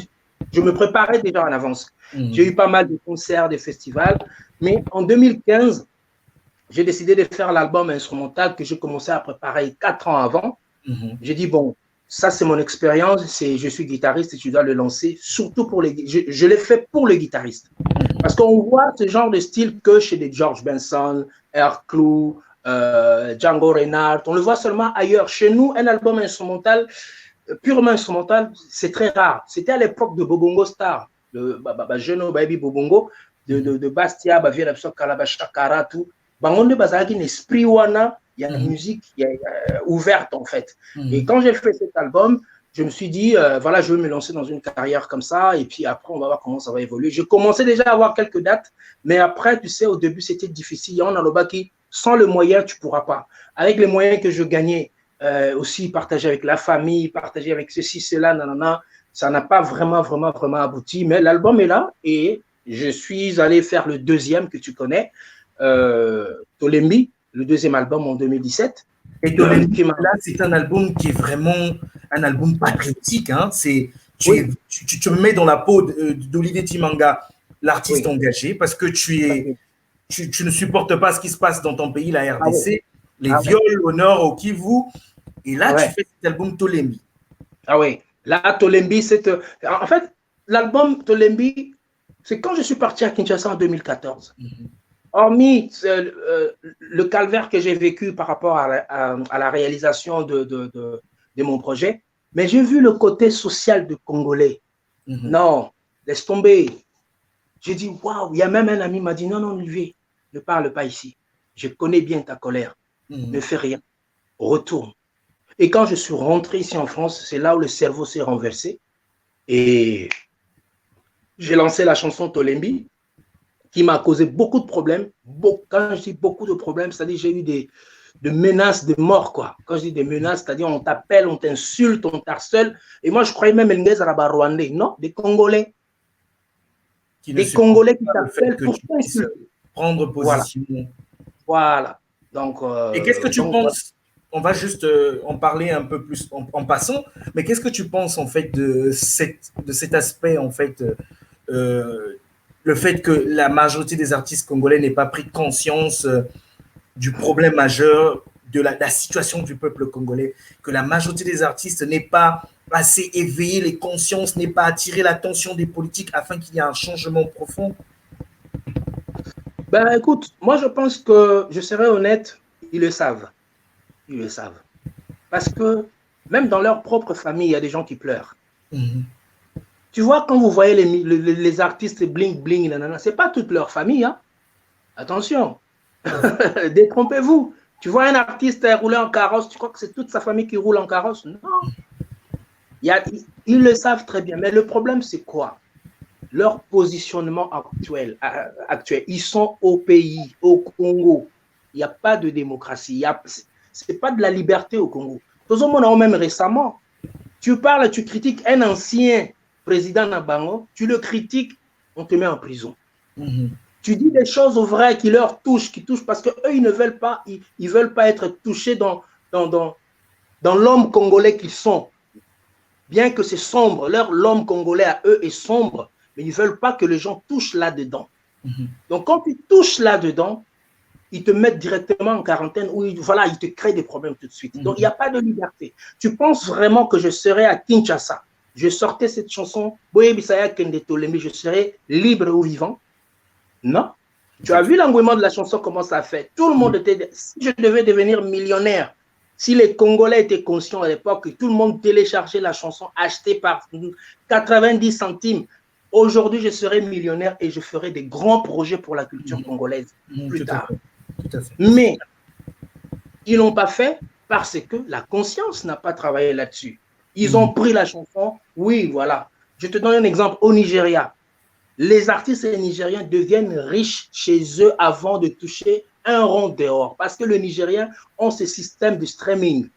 je me préparais déjà en avance. J'ai eu pas mal de concerts, de festivals, mais en 2015, j'ai décidé de faire l'album instrumental que j'ai commencé à préparer 4 ans avant. J'ai dit, bon, ça, c'est mon expérience. Je suis guitariste et tu dois le lancer, surtout pour les... Je l'ai fait pour les guitaristes. Parce qu'on voit ce genre de style que chez des George Benson, Air Clou, Django Reinhardt. On le voit seulement ailleurs. Chez nous, un album instrumental, purement instrumental, c'est très rare. C'était à l'époque de Bobongo Star, le jeune baby Bobongo, de Bastia, Bavia, Kalabashakara, tout. On a un esprit wana. Il y a une musique ouverte en fait. Et quand j'ai fait cet album, je me suis dit, voilà, je veux me lancer dans une carrière comme ça. Et puis après, on va voir comment ça va évoluer. Je commençais déjà à avoir quelques dates. Mais après, tu sais, au début, c'était difficile. On a le baki Sans le moyen, tu ne pourras pas. Avec les moyens que je gagnais, aussi partager avec la famille, partager avec ceci, cela, nanana, ça n'a pas vraiment abouti. Mais l'album est là et je suis allé faire le deuxième que tu connais, Tolembi, le deuxième album en 2017. Et Tolembi, là, c'est un album qui est vraiment un album patriotique. Hein. Tu me mets dans la peau d'Olivier Timanga, l'artiste engagé, parce que tu ne supportes pas ce qui se passe dans ton pays, la RDC, les viols au nord, au Kivu. Et là, tu fais cet album Tolembi. Ah oui. Là, Tolembi, c'est... En fait, l'album Tolembi, c'est quand je suis parti à Kinshasa en 2014. Hormis le calvaire que j'ai vécu par rapport à la réalisation de mon projet, mais j'ai vu le côté social de Congolais. Non, laisse tomber. J'ai dit, waouh, il y a même un ami qui m'a dit, non, Olivier, ne parle pas ici. Je connais bien ta colère. Ne fais rien. Retourne. Et quand je suis rentré ici en France, c'est là où le cerveau s'est renversé. Et j'ai lancé la chanson Tolembi, qui m'a causé beaucoup de problèmes. Quand je dis beaucoup de problèmes, c'est-à-dire j'ai eu des menaces de mort, quoi. Quand je dis des menaces, c'est-à-dire on t'appelle, on t'insulte, on t'harcèle. Et moi, je croyais même Elnguez Araba Rwandais. Non, des Congolais. Des Congolais qui t'appellent pour t'insulter. Prendre position. Voilà. Donc, et qu'est-ce que tu penses? On va juste en parler un peu plus en passant, mais qu'est-ce que tu penses en fait de cet aspect en fait, le fait que la majorité des artistes congolais n'aient pas pris conscience du problème majeur de la situation du peuple congolais, que la majorité des artistes n'aient pas assez éveillé les consciences, n'aient pas attiré l'attention des politiques afin qu'il y ait un changement profond? Ben écoute, moi je pense que, je serai honnête, ils le savent. Ils le savent. Parce que même dans leur propre famille, il y a des gens qui pleurent. Tu vois, quand vous voyez les artistes bling-bling, ce n'est pas toute leur famille. Hein. Attention, détrompez-vous. Tu vois un artiste rouler en carrosse, tu crois que c'est toute sa famille qui roule en carrosse? Non. Ils le savent très bien. Mais le problème, c'est quoi? Leur positionnement actuel. Ils sont au pays, au Congo. Il n'y a pas de démocratie. Ce n'est pas de la liberté au Congo. Tout le monde, même récemment, tu parles, tu critiques un ancien président Nabango, tu le critiques, on te met en prison. Tu dis des choses vraies qui leur touchent, parce qu'eux, ils ne veulent pas, ils veulent pas être touchés dans l'homme congolais qu'ils sont. Bien que c'est sombre, l'homme congolais à eux est sombre, mais ils ne veulent pas que les gens touchent là-dedans. Donc, quand tu touches là-dedans, ils te mettent directement en quarantaine ou ils te créent des problèmes tout de suite. Donc, il n'y a pas de liberté. Tu penses vraiment que je serais à Kinshasa, je sortais cette chanson, je serais libre ou vivant? Non. Tu as vu l'engouement de la chanson, comment ça fait? Tout le monde était... Si je devais devenir millionnaire, si les Congolais étaient conscients à l'époque, tout le monde téléchargeait la chanson, achetée par 90 centimes, aujourd'hui, je serais millionnaire et je ferais des grands projets pour la culture congolaise plus tard. Mais ils ne l'ont pas fait parce que la conscience n'a pas travaillé là-dessus. Ils ont pris la chanson, oui, voilà. Je te donne un exemple. Au Nigeria, les artistes nigériens deviennent riches chez eux avant de toucher un rond dehors parce que les Nigériens ont ce système de streaming.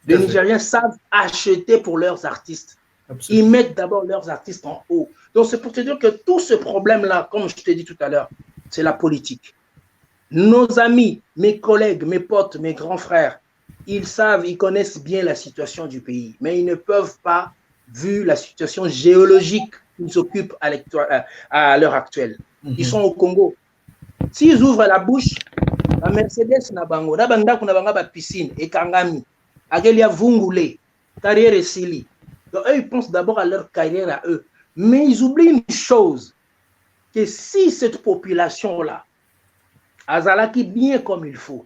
Les Nigériens savent acheter pour leurs artistes. Absolument. Ils mettent d'abord leurs artistes en haut. Donc, c'est pour te dire que tout ce problème-là, comme je t'ai dit tout à l'heure, c'est la politique. Nos amis, mes collègues, mes potes, mes grands frères, ils savent, ils connaissent bien la situation du pays, mais ils ne peuvent pas, vu la situation géologique qu'ils occupent à l'heure actuelle. Ils sont au Congo. S'ils ouvrent la bouche, la Mercedes na bango, na banda kuna banga ba piscine, et Kangami, Agelia Vungule, carrière et Sili. Donc, eux, ils pensent d'abord à leur carrière à eux. Mais ils oublient une chose, que si cette population-là, Azalaki bien comme il faut,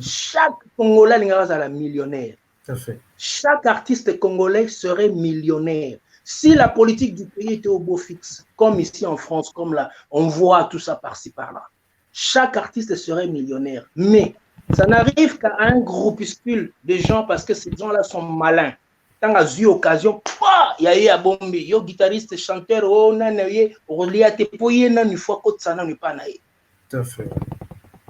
chaque Congolais est millionnaire. Chaque artiste congolais serait millionnaire. Si la politique du pays était au beau fixe, comme ici en France, comme là, on voit tout ça par-ci par-là, chaque artiste serait millionnaire. Mais ça n'arrive qu'à un groupuscule de gens parce que ces gens-là sont malins. Quand on a eu l'occasion, il y a eu un bon guitariste, chanteur, on a eu un fois que ça n'a pas naï. Tout à fait.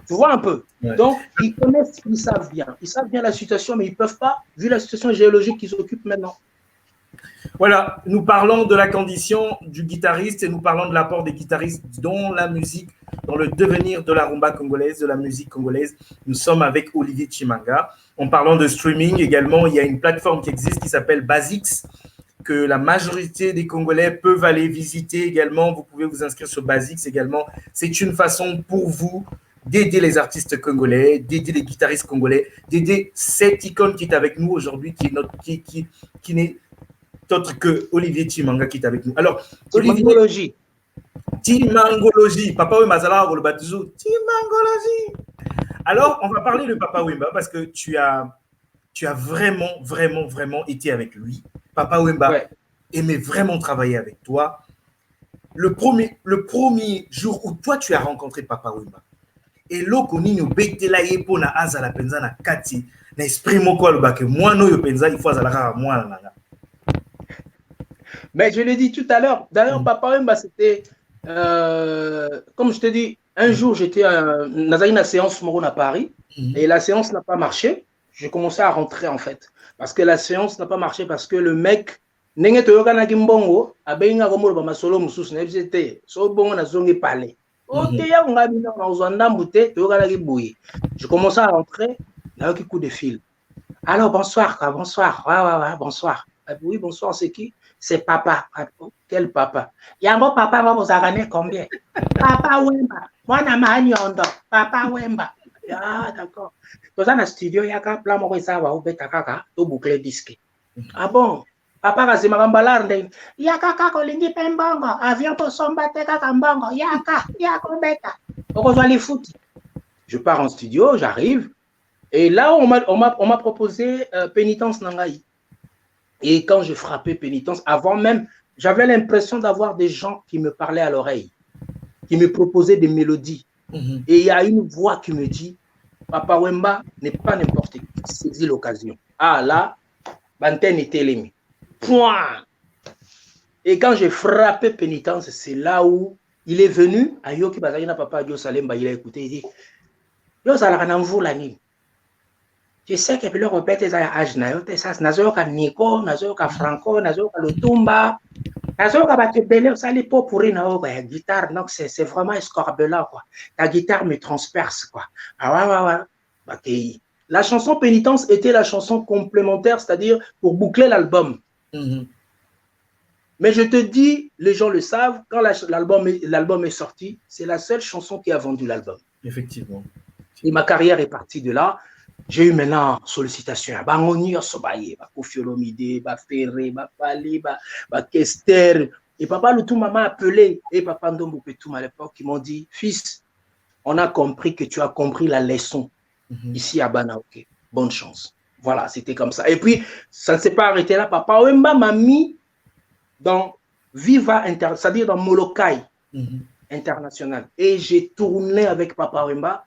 Tu vois un peu. Ouais. Donc, ils connaissent, ils savent bien. Ils savent bien la situation, mais ils ne peuvent pas, vu la situation géologique qu'ils occupent maintenant. Voilà, nous parlons de la condition du guitariste et nous parlons de l'apport des guitaristes dans la musique, dans le devenir de la rumba congolaise, de la musique congolaise. Nous sommes avec Olivier Chimanga. En parlant de streaming également, il y a une plateforme qui existe qui s'appelle Basix, que la majorité des Congolais peuvent aller visiter également. Vous pouvez vous inscrire sur Basix également. C'est une façon pour vous d'aider les artistes congolais, d'aider les guitaristes congolais, d'aider cette icône qui est avec nous aujourd'hui, qui n'est autre que Olivier Chimanga qui est avec nous. Alors, Olivier, Timangologie. Papa Wemba, ça le baptisou. Timangologie. Alors, on va parler de Papa Wemba parce que tu as vraiment, vraiment, vraiment été avec lui. Papa Wemba aimait vraiment travailler avec toi. Le premier jour où toi, tu as rencontré Papa Wemba, et loko nini obetela ye po na azala penza na kati na esprit moko aloba ke mwana oyo penza il faut azala kaka mwana nanga. Mais je l'ai dit tout à l'heure. D'ailleurs, Papa Wemba, c'était, comme je te dis, un jour, j'étais dans une séance à Paris et la séance n'a pas marché. J'ai commencé à rentrer en fait. Parce que la séance n'a pas marché parce que le mec, je commençais à rentrer, là, un coup de fil. Alors, bonsoir, quoi, bonsoir. Ouais, bonsoir. Oui, bonsoir, c'est qui? C'est papa. Quel papa? Yango papa va vous arranger combien? Papa Wemba. Moi, na manyondo. Papa Wemba. Ah, d'accord. Dans un studio, il y a un plan pour ça, va bêta kaka, tout boucler disque. Ah bon? Papa va se m'emballer. Il y a kaka kolingi pembongo. Avion pour somba te kaka mbongo. Yaka bêta. On rejoint les foot. Je pars en studio, j'arrive. Et là, on m'a proposé Pénitence Nangaï. Et quand je frappais Pénitence, avant même, j'avais l'impression d'avoir des gens qui me parlaient à l'oreille, qui me proposaient des mélodies. Et il y a une voix qui me dit, Papa Wemba n'est pas n'importe qui, saisis l'occasion. Ah là, Banten était l'aimé. Point. Et quand j'ai frappé Pénitence, c'est là où il est venu, à Yoki Bazagina Papa Dio Salemba, il a écouté, il dit, Yo Salaranamvou Lani. Je sais que le répète les âges, nazoka Nico, nazoka Franco, nazoka Lutumba, nazoka Batebele, ça les pas pour une guitare, donc c'est vraiment escorbela, quoi. Ta guitare me transperce, quoi. Ah ouais. La chanson Pénitence était la chanson complémentaire, c'est-à-dire pour boucler l'album. Mais je te dis, les gens le savent, quand l'album est sorti, c'est la seule chanson qui a vendu l'album. Effectivement. Et ma carrière est partie de là. J'ai eu maintenant sollicitation. Bangoni, Sobaye, Kofiolomide, Ferré, Pali, Kester. Et Papa Lutumba m'a appelé, et Papa Ndombo Petum à l'époque, ils m'ont dit, fils, on a compris que tu as compris la leçon ici à Banaoke. Bonne chance. Voilà, c'était comme ça. Et puis, ça ne s'est pas arrêté là. Papa Wemba m'a mis dans Viva, c'est-à-dire dans Molokai International. Et j'ai tourné avec Papa Wemba.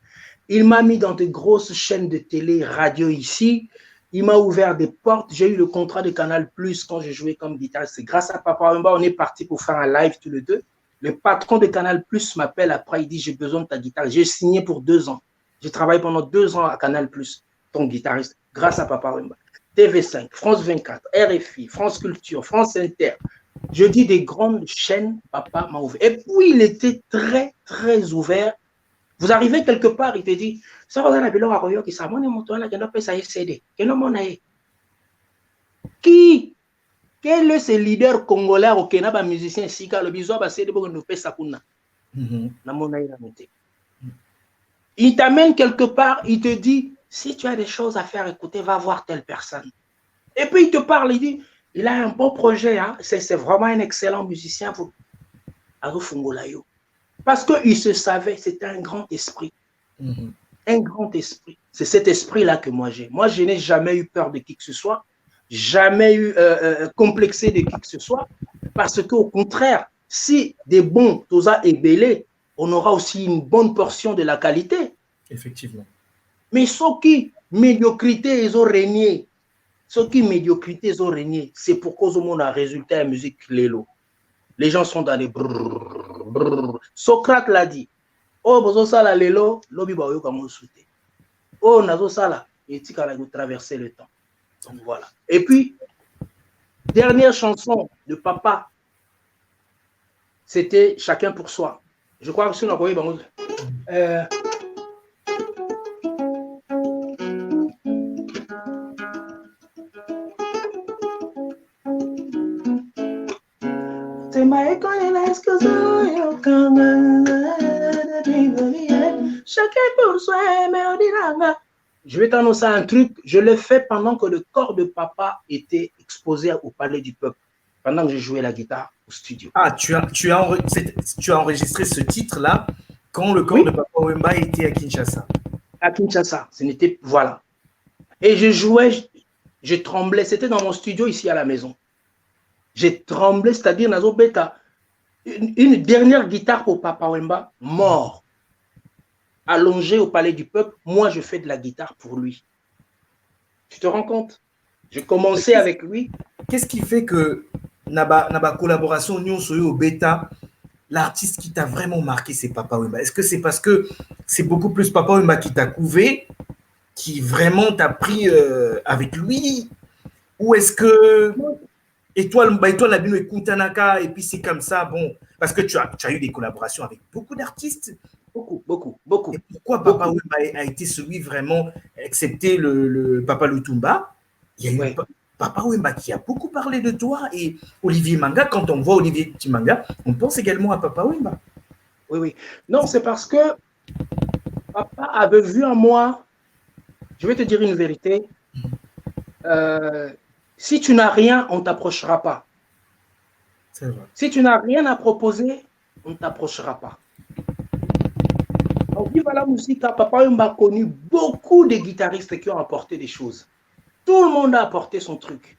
Il m'a mis dans de grosses chaînes de télé, radio ici. Il m'a ouvert des portes. J'ai eu le contrat de Canal Plus quand je jouais comme guitariste. C'est grâce à Papa Wemba, on est parti pour faire un live tous les deux. Le patron de Canal Plus m'appelle après, il dit, j'ai besoin de ta guitare. J'ai signé pour 2 ans. J'ai travaillé pendant 2 ans à Canal Plus, ton guitariste, grâce à Papa Wemba. TV5, France 24, RFI, France Culture, France Inter. Je dis des grandes chaînes, Papa m'a ouvert. Et puis, il était très, très ouvert. Vous arrivez quelque part, il te dit, ça va dans la bilan à Royo qui s'amène mon toit là, qui n'a pas ça CD. Qui quel est ce leader congolais au Kenya, musicien ici, le bisou va CD pour nous faire ça kuna. Il t'amène quelque part, il te dit, si tu as des choses à faire écouter, va voir telle personne. Et puis il te parle, il dit, il a un bon projet, hein? C'est vraiment un excellent musicien pour Arufungolayo. Parce qu'il se savait, c'était un grand esprit. Un grand esprit. C'est cet esprit-là que moi j'ai. Moi, je n'ai jamais eu peur de qui que ce soit, jamais eu complexé de qui que ce soit, parce qu'au contraire, si des bons Tosa et Bélé, on aura aussi une bonne portion de la qualité. Effectivement. Mais ceux qui médiocrité, ils ont régné. Ceux qui médiocrité, ils ont régné. C'est pour cause où on a résulté à la musique Lélo. Les gens sont dans les brrr. Socrate l'a dit. Oh, bozo sala lelo, lobi ba yo kamo souté. Oh, nazo sala, et tika la traverser le temps. Donc voilà. Et puis, dernière chanson de papa, c'était Chacun pour soi. Je crois que c'est notre chacun pour soi, je vais t'annoncer un truc, je l'ai fait pendant que le corps de papa était exposé au Palais du Peuple, pendant que je jouais la guitare au studio. Ah, tu as enregistré ce titre-là quand le corps de Papa Wemba était à Kinshasa. À Kinshasa, ce n'était, voilà. Et je jouais, je tremblais, c'était dans mon studio ici à la maison. J'ai tremblé, c'est-à-dire Nazo Beta, une dernière guitare pour Papa Wemba, mort, allongé au Palais du Peuple. Moi, je fais de la guitare pour lui. Tu te rends compte? J'ai commencé avec lui. Qu'est-ce qui fait que naba collaboration au Beta, l'artiste qui t'a vraiment marqué, c'est Papa Wemba? Est-ce que c'est parce que c'est beaucoup plus Papa Wemba qui t'a couvé, qui vraiment t'a pris avec lui? Ou est-ce que Étoile Labino et Kuntanaka, et puis c'est comme ça, bon, parce que tu as eu des collaborations avec beaucoup d'artistes. Beaucoup. Et pourquoi Papa Wemba a été celui vraiment, excepté le Papa Lutumba, il y a eu Papa Wemba qui a beaucoup parlé de toi, et Olivier Manga, quand on voit Olivier Timanga, on pense également à Papa Wemba. Oui. Non, c'est parce que papa avait vu en moi, je vais te dire une vérité, si tu n'as rien, on ne t'approchera pas. C'est vrai. Si tu n'as rien à proposer, on ne t'approchera pas. En Viva la musique, Papa Wemba a connu beaucoup de guitaristes qui ont apporté des choses. Tout le monde a apporté son truc.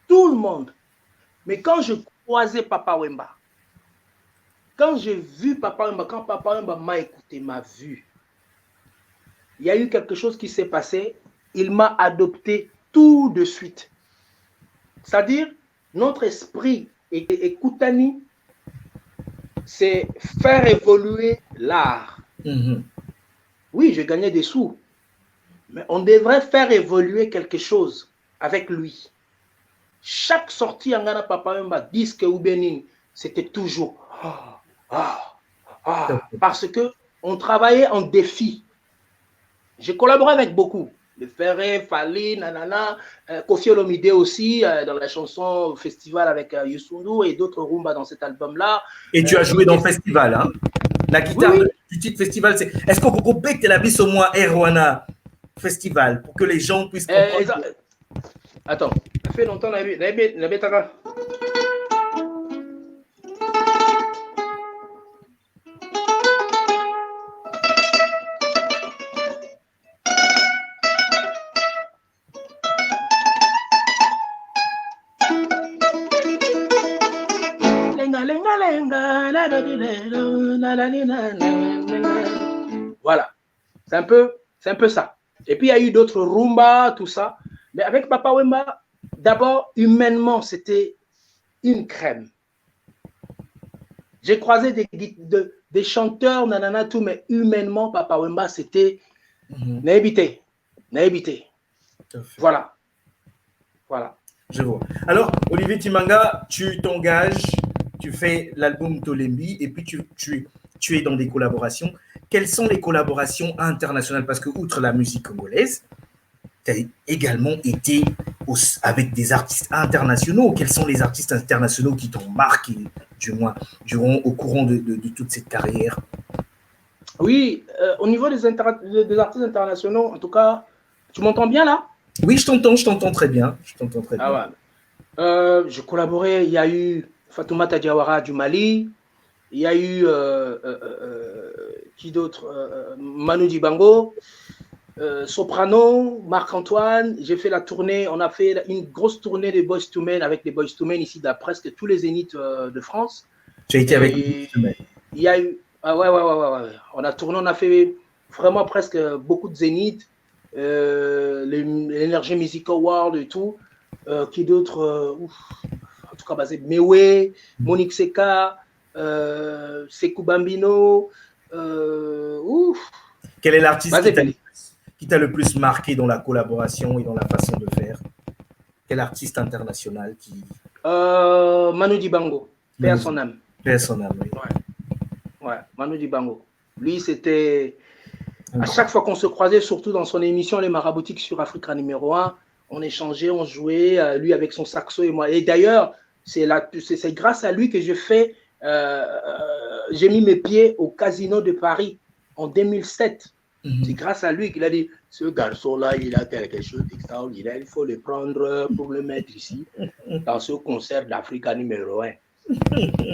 Tout le monde. Mais quand je croisais Papa Wemba, quand j'ai vu Papa Wemba, quand Papa Wemba m'a écouté, m'a vu, il y a eu quelque chose qui s'est passé. Il m'a adopté tout de suite. C'est-à-dire, notre esprit et Koutani, c'est faire évoluer l'art. Oui, je gagnais des sous, mais on devrait faire évoluer quelque chose avec lui. Chaque sortie en Ghana Papa Wemba, disque ou Benin, c'était toujours parce que on travaillait en défi. J'ai collaboré avec beaucoup. Le Ferré, Fali, Nanana, Kofi Olomide aussi, dans la chanson Festival avec Youssou et d'autres Rumba dans cet album-là. Et tu as joué dans le festival, hein? La guitare du titre festival, c'est. Est-ce qu'on peut couper que la bise au moins Erwana Festival pour que les gens puissent comprendre? Attends, ça fait longtemps la bêta. Voilà, c'est un peu ça. Et puis il y a eu d'autres rumba, tout ça. Mais avec Papa Wemba, d'abord humainement, c'était une crème. J'ai croisé des chanteurs, nanana, tout, mais humainement, Papa Wemba, c'était naïveté. Voilà. Je vois. Alors, Olivier Timanga, tu t'engages, tu fais l'album Tolembi et puis tu es dans des collaborations. Quelles sont les collaborations internationales? Parce que, outre la musique congolaise, tu as également été avec des artistes internationaux. Quels sont les artistes internationaux qui t'ont marqué, du moins, au courant de toute cette carrière? Oui, au niveau des artistes internationaux, en tout cas, tu m'entends bien là? Oui, je t'entends très bien. Ah ouais. Je collaborais, il y a eu Fatoumata Diawara du Mali, il y a eu qui d'autre, Manu Dibango, Soprano, Marc-Antoine. J'ai fait la tournée, on a fait une grosse tournée des Boyz II Men avec les Boyz II Men ici dans presque tous les zéniths de France. J'ai été avec les Boyz II Men. Il y a eu, ouais. On a tourné, on a fait vraiment presque beaucoup de zéniths, l'Energy Music Award et tout. Qui d'autres, en tout cas basé Mewe, Monique Seka, Sekou Bambino, Quel est l'artiste Vas-y, qui t'a le plus marqué dans la collaboration et dans la façon de faire? Quel artiste international qui... Manu Dibango, paix à son âme. Paix à son âme, oui. Ouais, Manu Dibango. Lui, c'était... À chaque fois qu'on se croisait, surtout dans son émission Les Maraboutiques sur Africa numéro 1, on échangeait, on jouait, lui avec son saxo et moi. Et d'ailleurs, c'est grâce à lui que j'ai mis mes pieds au Casino de Paris en 2007. C'est grâce à lui qu'il a dit, ce garçon-là, il a quelque chose d'extraordinaire, il faut le prendre pour le mettre ici, dans ce concert d'Africa numéro 1.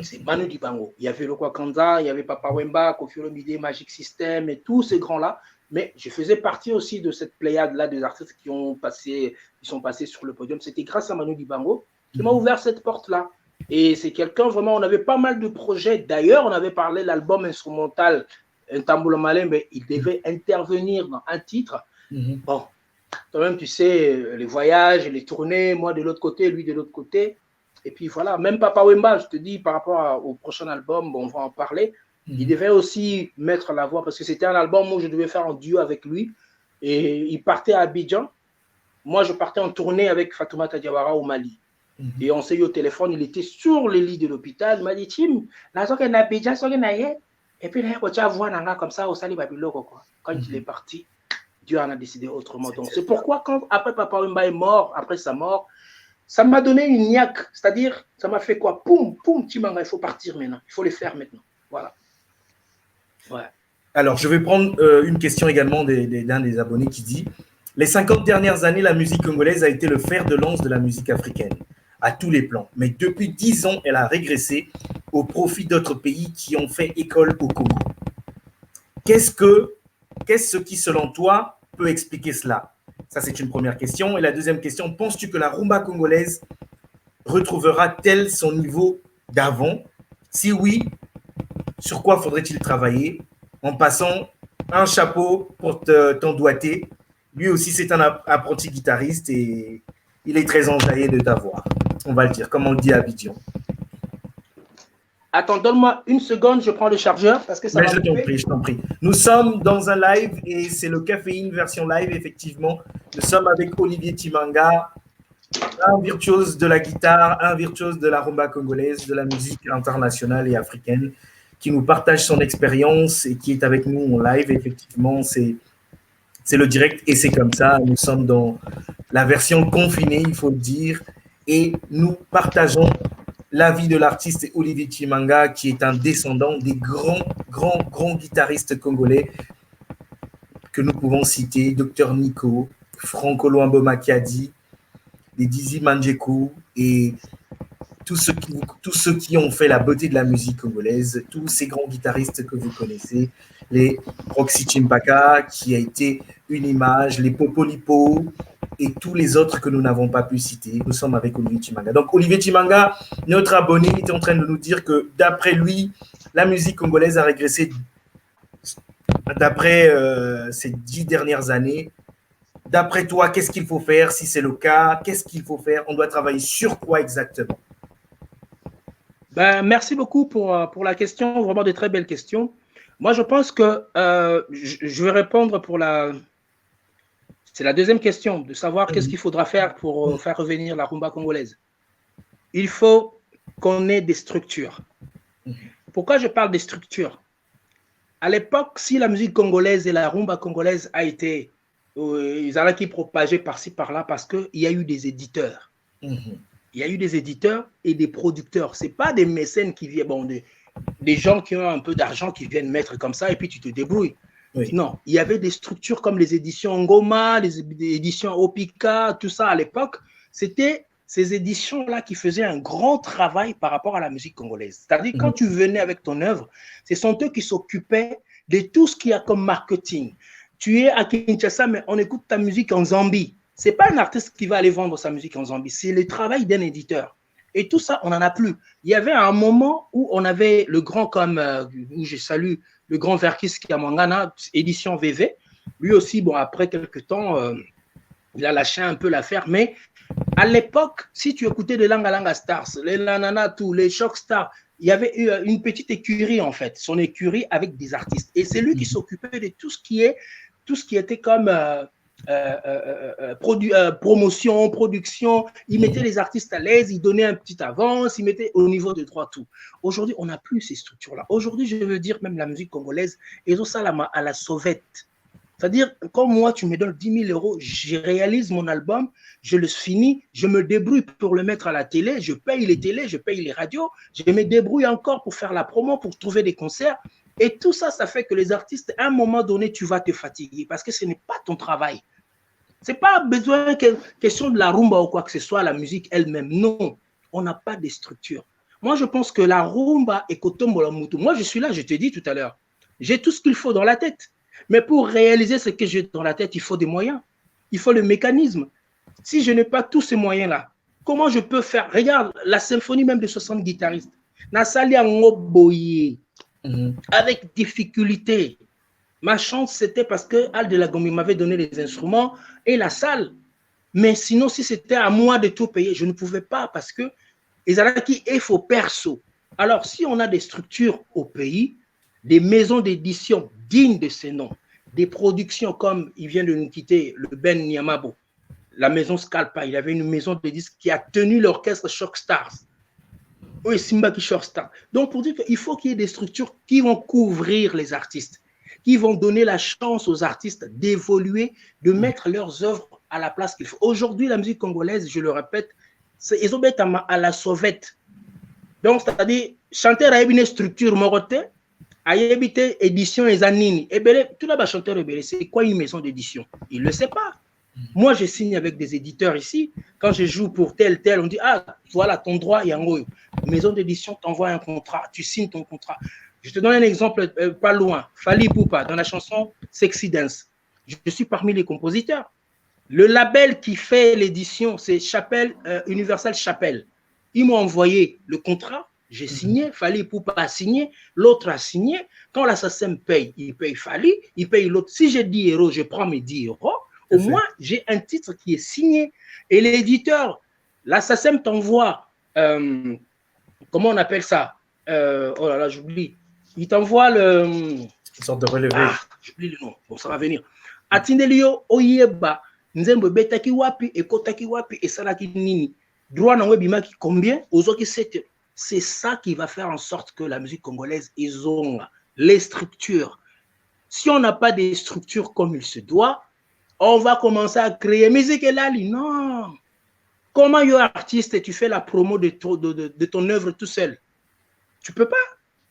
C'est Manu Dibango. Il y avait le Kwakanza, il y avait Papa Wemba, Koffi Olomide, Magic System et tous ces grands-là. Mais je faisais partie aussi de cette pléiade-là des artistes qui sont passés sur le podium. C'était grâce à Manu Dibango qui m'a ouvert cette porte-là. Et c'est quelqu'un, vraiment, on avait pas mal de projets. D'ailleurs, on avait parlé de l'album instrumental Ntambula Malin, mais il devait intervenir dans un titre. Bon, toi-même, tu sais, les voyages, les tournées, moi de l'autre côté, lui de l'autre côté. Et puis voilà, même Papa Wemba, je te dis, par rapport au prochain album, bon, on va en parler, il devait aussi mettre la voix, parce que c'était un album où je devais faire un duo avec lui. Et il partait à Abidjan. Moi, je partais en tournée avec Fatoumata Diawara au Mali. Et on s'est eu au téléphone, il était sur le lit de l'hôpital. Il m'a dit, Tim, là, c'est un Abidjan, c'est un Aïe. Et puis, là, tu as vu un gars comme ça au Sali Babyloko, quoi. Quand il est parti, Dieu en a décidé autrement. Donc, c'est pourquoi, quand après Papa Wemba est mort, après sa mort, ça m'a donné une niaque. C'est-à-dire, ça m'a fait quoi? Poum, poum, Timanga, il faut partir maintenant. Il faut les faire maintenant. Voilà. Ouais. Alors, je vais prendre une question également d'un des abonnés qui dit « Les 50 dernières années, la musique congolaise a été le fer de lance de la musique africaine, à tous les plans. Mais depuis 10 ans, elle a régressé au profit d'autres pays qui ont fait école au Congo. Qu'est-ce qui, selon toi, peut expliquer cela? Ça, c'est une première question. Et la deuxième question, penses-tu que la rumba congolaise retrouvera-t-elle son niveau d'avant? Si oui, sur quoi faudrait-il travailler? En passant, un chapeau pour ton doigté. Lui aussi, c'est un apprenti guitariste et il est très enjaillé de t'avoir. On va le dire, comme on le dit à Abidjan. Attends, donne-moi une seconde, je prends le chargeur parce que ça va je t'en prie. Nous sommes dans un live et c'est le Caféine version live, effectivement. Nous sommes avec Olivier Timanga, un virtuose de la guitare, un virtuose de la rumba congolaise, de la musique internationale et africaine, qui nous partage son expérience et qui est avec nous en live. Effectivement, c'est le direct et c'est comme ça. Nous sommes dans la version confinée, il faut le dire, et nous partageons la vie de l'artiste Olivier Timanga, qui est un descendant des grands guitaristes congolais que nous pouvons citer, Dr Nico, Franco Luambo Makiadi, les Dizzy Manjeku et tous ceux qui ont fait la beauté de la musique congolaise, tous ces grands guitaristes que vous connaissez, les Roxy Chimpaka, qui a été une image, les Popolipo et tous les autres que nous n'avons pas pu citer. Nous sommes avec Olivier Timanga. Donc, Olivier Timanga, notre abonné, est en train de nous dire que, d'après lui, la musique congolaise a régressé d'après ces 10 dernières années. D'après toi, qu'est-ce qu'il faut faire? Si c'est le cas, qu'est-ce qu'il faut faire? On doit travailler sur quoi exactement? Ben, merci beaucoup pour la question, vraiment de très belles questions. Moi, je pense que je vais répondre pour la... C'est la deuxième question, de savoir qu'est-ce qu'il faudra faire pour faire revenir la rumba congolaise. Il faut qu'on ait des structures. Pourquoi je parle des structures? À l'époque, si la musique congolaise et la rumba congolaise a été ils allaient qui propagés par-ci, par-là, parce qu'il y a eu des éditeurs. Il y a eu des éditeurs et des producteurs. Ce n'est pas des mécènes qui viennent, bon, des gens qui ont un peu d'argent qui viennent mettre comme ça et puis tu te débrouilles. Oui. Non, il y avait des structures comme les éditions Ngoma, les éditions Opika, tout ça à l'époque. C'était ces éditions-là qui faisaient un grand travail par rapport à la musique congolaise. C'est-à-dire, quand tu venais avec ton œuvre, ce sont eux qui s'occupaient de tout ce qu'il y a comme marketing. Tu es à Kinshasa, mais on écoute ta musique en Zambie. Ce n'est pas un artiste qui va aller vendre sa musique en Zambie, c'est le travail d'un éditeur. Et tout ça, on n'en a plus. Il y avait un moment où on avait le grand, comme où je salue le grand Verkis Kiamangana, édition VV. Lui aussi, bon, après quelques temps, il a lâché un peu l'affaire. Mais à l'époque, si tu écoutais les Langa Langa Stars, les Lanana, tous les Shock Stars, il y avait une petite écurie, en fait, son écurie avec des artistes. Et c'est lui qui s'occupait de tout ce qui était comme promotion, production. Il mettait les artistes à l'aise, il donnait un petit avance, il mettait au niveau de droit tout. Aujourd'hui, on n'a plus ces structures-là. Aujourd'hui, je veux dire, même la musique congolaise, ils ont ça à la sauvette. C'est-à-dire, comme moi, tu me donnes 10 000 €, je réalise mon album, je le finis, je me débrouille pour le mettre à la télé, je paye les télés, je paye les radios, je me débrouille encore pour faire la promo, pour trouver des concerts. Et tout ça, ça fait que les artistes, à un moment donné, tu vas te fatiguer parce que ce n'est pas ton travail. Ce n'est pas besoin question de la rumba ou quoi que ce soit, la musique elle-même. Non, on n'a pas de structure. Moi, je pense que la rumba est Kotombo la Moutou. Moi, je suis là, je te dis tout à l'heure. J'ai tout ce qu'il faut dans la tête. Mais pour réaliser ce que j'ai dans la tête, il faut des moyens. Il faut le mécanisme. Si je n'ai pas tous ces moyens-là, comment je peux faire? Regarde, la symphonie même de 60 guitaristes. Nasali Ngoboye, avec difficulté. Ma chance, c'était parce que Al de la Gombe m'avait donné les instruments et la salle. Mais sinon, si c'était à moi de tout payer, je ne pouvais pas parce que les Alaki il faut perso. Alors, si on a des structures au pays, des maisons d'édition dignes de ces noms, des productions comme il vient de nous quitter, le Ben Niamabo, la maison Scalpa, il avait une maison de disques qui a tenu l'orchestre Shock Stars. Oui, Simba qui Shock Stars. Donc, pour dire qu'il faut qu'il y ait des structures qui vont couvrir les artistes, qui vont donner la chance aux artistes d'évoluer, de mettre leurs œuvres à la place qu'il faut. Aujourd'hui, la musique congolaise, je le répète, ils ont mis à la sauvette. Donc, c'est-à-dire, chanteur a une structure morotée, a évité édition et zanini. Et bien, tout là-bas, chanteur, c'est quoi une maison d'édition? Il ne le sait pas. Moi, je signe avec des éditeurs ici. Quand je joue pour tel, on dit, ah, voilà, ton droit, Yango. Maison d'édition t'envoie un contrat, tu signes ton contrat. Je te donne un exemple pas loin. Fali Poupa, dans la chanson Sexy Dance. Je suis parmi les compositeurs. Le label qui fait l'édition, c'est Universal Chapelle. Ils m'ont envoyé le contrat. J'ai signé, Fali Poupa a signé, l'autre a signé. Quand la SACEM paye, il paye Fali, il paye l'autre. Si j'ai 10 €, je prends mes 10 €. Au moins, j'ai un titre qui est signé. Et l'éditeur, la SACEM t'envoie, comment on appelle ça? Oh là là, j'oublie. Il t'envoie une sorte de relevé. Ah, j'oublie le nom. Bon, ça va venir. Atindelio oyeba nzembo betaki wapi ekotaki wapi et salaki nini. Droit na webimaki combien? Ozoki c'est ça qui va faire en sorte que la musique congolaise, ils ont les structures. Si on n'a pas des structures comme il se doit, on va commencer à créer musique et là, non. Comment tu es artiste et tu fais la promo de ton œuvre tout seul? Tu peux pas.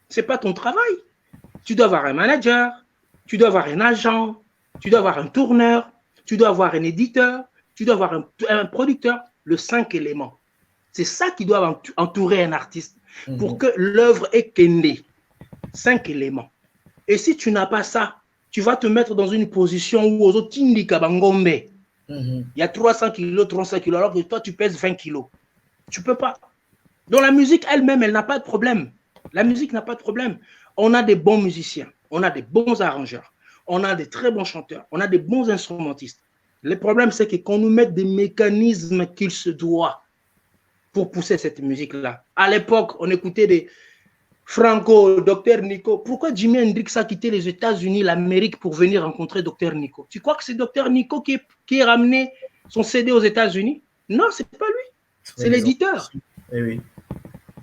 C'est pas ton travail. Tu dois avoir un manager, tu dois avoir un agent, tu dois avoir un tourneur, tu dois avoir un éditeur, tu dois avoir un producteur, le 5 éléments. C'est ça qui doit entourer un artiste pour que l'œuvre ait kendé. 5 éléments. Et si tu n'as pas ça, tu vas te mettre dans une position où aux autres, il y a 300 kilos, 300 kilos, alors que toi, tu pèses 20 kilos. Tu ne peux pas. Donc la musique elle-même, elle n'a pas de problème. La musique n'a pas de problème. On a des bons musiciens, on a des bons arrangeurs, on a des très bons chanteurs, on a des bons instrumentistes. Le problème, c'est qu'on nous mette des mécanismes qu'il se doit pour pousser cette musique-là. À l'époque, on écoutait des Franco, Dr Nico. Pourquoi Jimi Hendrix a quitté les États-Unis, l'Amérique pour venir rencontrer Dr Nico? Tu crois que c'est Dr Nico qui a ramené son CD aux États-Unis? Non, c'est pas lui. C'est l'éditeur. Oui.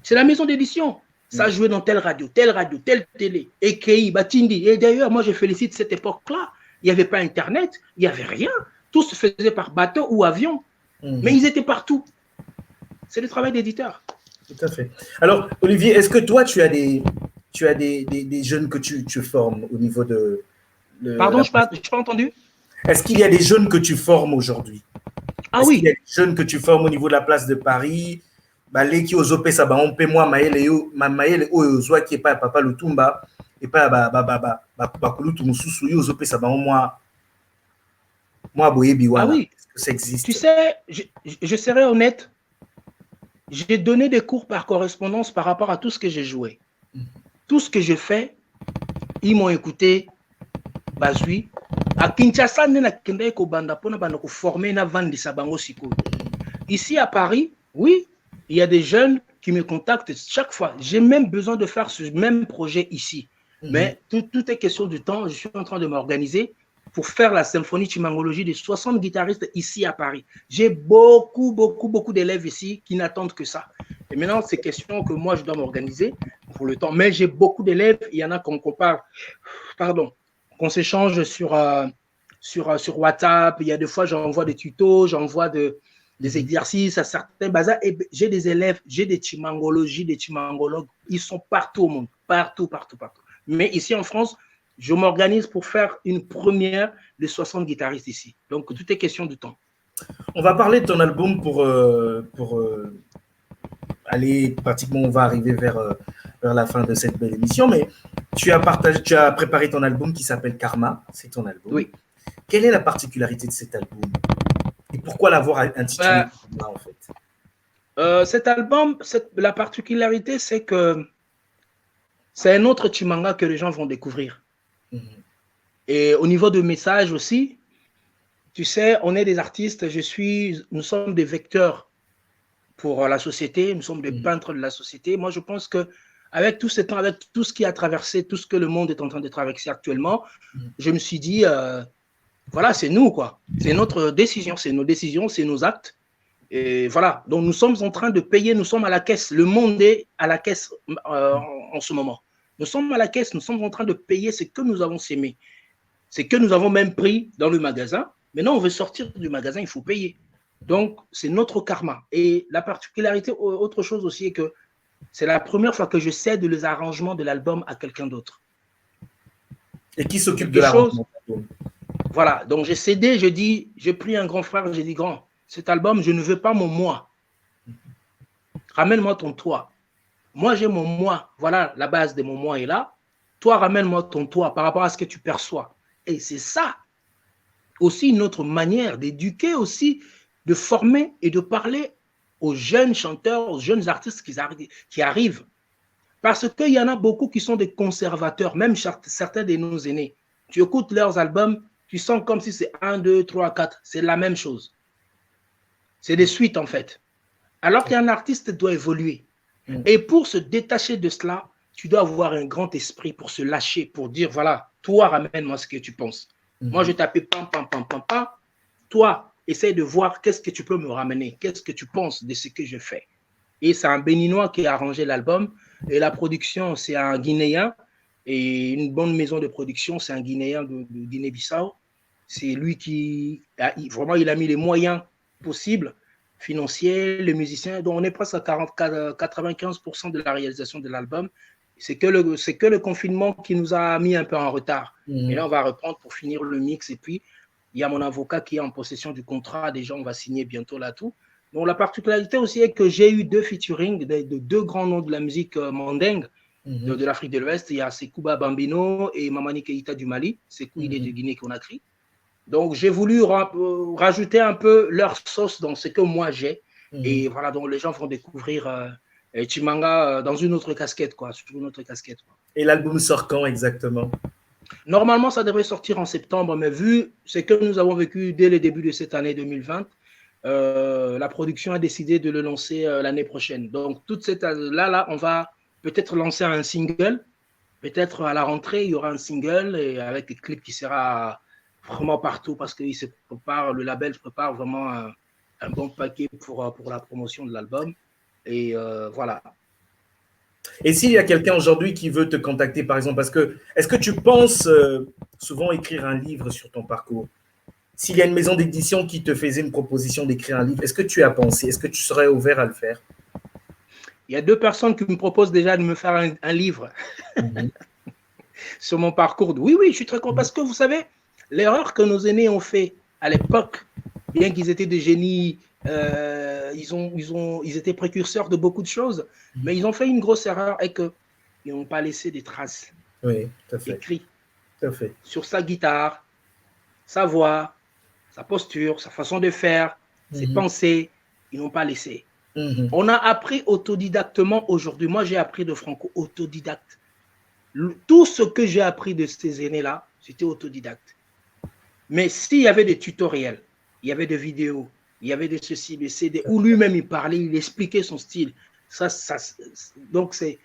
C'est la maison d'édition. Ça jouait dans telle radio, telle télé, EKI, Batindi. Et d'ailleurs, moi, je félicite cette époque-là. Il n'y avait pas Internet, il n'y avait rien. Tout se faisait par bateau ou avion. Mais ils étaient partout. C'est le travail d'éditeur. Tout à fait. Alors, Olivier, est-ce que toi, tu as des jeunes que tu formes au niveau de... Pardon, je n'ai pas entendu. Est-ce qu'il y a des jeunes que tu formes aujourd'hui? Ah oui. Il y a des jeunes que tu formes au niveau de la place de Paris? Baleki ozope ça on paie moi maele ozwa qui est pas papa Lutumba et pas ba kulutu mususu yo ozope ça moi boyebi wana. Ah oui, ça existe. Tu sais, je serai honnête, j'ai donné des cours par correspondance par rapport à tout ce que j'ai joué. Tout ce que je fais, ils m'ont écouté. Bazui à Kinshasa na kende ko banda pona banda ko former na vandi sabango siko. Ici à Paris, oui, il y a des jeunes qui me contactent chaque fois. J'ai même besoin de faire ce même projet ici. Mais tout est question du temps. Je suis en train de m'organiser pour faire la symphonie Chimangologie de 60 guitaristes ici à Paris. J'ai beaucoup d'élèves ici qui n'attendent que ça. Et maintenant, c'est question que moi, je dois m'organiser pour le temps. Mais j'ai beaucoup d'élèves. Il y en a qu'on compare, qu'on s'échange sur WhatsApp. Il y a des fois, j'envoie des tutos, j'envoie des exercices à certains bazars. Et j'ai des élèves, j'ai des chimangologies, des chimangologues. Ils sont partout au monde, partout. Mais ici en France, je m'organise pour faire une première de 60 guitaristes ici. Donc, tout est question du temps. On va parler de ton album pour aller, pratiquement, on va arriver vers la fin de cette belle émission, mais tu as préparé ton album qui s'appelle Karma, c'est ton album. Oui. Quelle est la particularité de cet album et pourquoi l'avoir intitulé Karma, en fait? Cet album, la particularité, c'est que c'est un autre Chimanga que les gens vont découvrir. Et au niveau de message aussi, tu sais, on est des artistes, nous sommes des vecteurs pour la société, nous sommes des peintres de la société. Moi, je pense qu'avec tout ce temps, avec tout ce qui a traversé, tout ce que le monde est en train de traverser actuellement, je me suis dit, voilà, c'est nous, quoi. C'est notre décision, c'est nos décisions, c'est nos actes. Et voilà, donc nous sommes en train de payer, nous sommes à la caisse. Le monde est à la caisse en ce moment. Nous sommes à la caisse, nous sommes en train de payer ce que nous avons sémé. Ce que nous avons même pris dans le magasin. Maintenant, on veut sortir du magasin, il faut payer. Donc, c'est notre karma. Et la particularité, autre chose aussi, est que c'est la première fois que je cède les arrangements de l'album à quelqu'un d'autre. Et qui s'occupe de l'arrangement? Voilà, donc j'ai cédé, j'ai pris un grand frère, j'ai dit, grand, cet album, je ne veux pas mon moi. Ramène-moi ton toi. Moi, j'ai mon moi. Voilà, la base de mon moi est là. Toi, ramène-moi ton toi par rapport à ce que tu perçois. Et c'est ça aussi une autre manière d'éduquer aussi, de former et de parler aux jeunes chanteurs, aux jeunes artistes qui arrivent. Parce qu'il y en a beaucoup qui sont des conservateurs, même certains de nos aînés. Tu écoutes leurs albums, tu sens comme si c'est 1, 2, 3, 4. C'est la même chose. C'est des suites en fait. Alors qu'un artiste doit évoluer. Et pour se détacher de cela, tu dois avoir un grand esprit pour se lâcher, pour dire, voilà, toi, ramène-moi ce que tu penses. Moi, je tapais pam. Toi, essaye de voir qu'est-ce que tu peux me ramener, qu'est-ce que tu penses de ce que je fais. Et c'est un Béninois qui a arrangé l'album. Et la production, c'est un Guinéen. Et une bonne maison de production, c'est un Guinéen de Guinée-Bissau. C'est lui qui, vraiment, il a mis les moyens possibles, financiers, les musiciens. Donc, on est presque à 95% de la réalisation de l'album. C'est que le confinement qui nous a mis un peu en retard. Et là, on va reprendre pour finir le mix. Et puis, il y a mon avocat qui est en possession du contrat. Déjà, on va signer bientôt là tout. Donc, la particularité aussi est que j'ai eu 2 featuring de 2 grands noms de la musique mandingue de l'Afrique de l'Ouest. Il y a Sekouba Bambino et Mamani Keïta du Mali. Sekou, il est de Guinée-Conakry. Donc, j'ai voulu rajouter un peu leur sauce dans ce que moi j'ai. Et voilà, donc les gens vont découvrir Chimanga dans une autre casquette, quoi. Sur une autre casquette, quoi. Et l'album sort quand exactement? Normalement, ça devrait sortir en septembre, mais vu ce que nous avons vécu dès le début de cette année 2020, la production a décidé de le lancer l'année prochaine. Donc, toute cette là, on va peut-être lancer un single. Peut-être à la rentrée, il y aura un single et avec des clips qui sera vraiment partout parce que le label se prépare vraiment un bon paquet pour la promotion de l'album. Et voilà. Et s'il y a quelqu'un aujourd'hui qui veut te contacter, par exemple, est-ce que tu penses souvent écrire un livre sur ton parcours? S'il y a une maison d'édition qui te faisait une proposition d'écrire un livre, est-ce que tu as pensé? Est-ce que tu serais ouvert à le faire? Il y a 2 personnes qui me proposent déjà de me faire un livre sur mon parcours. Oui, je suis très content parce que vous savez, l'erreur que nos aînés ont fait à l'époque, bien qu'ils étaient des génies, ils étaient précurseurs de beaucoup de choses, mais ils ont fait une grosse erreur et qu'ils n'ont pas laissé des traces écrites sur sa guitare, sa voix, sa posture, sa façon de faire, ses pensées. Ils n'ont pas laissé. On a appris autodidactement aujourd'hui. Moi, j'ai appris de Franco autodidacte. Tout ce que j'ai appris de ces aînés-là, c'était autodidacte. Mais s'il y avait des tutoriels, il y avait des vidéos, il y avait de ceci, des CD, où lui-même il parlait, il expliquait son style. Donc, c'est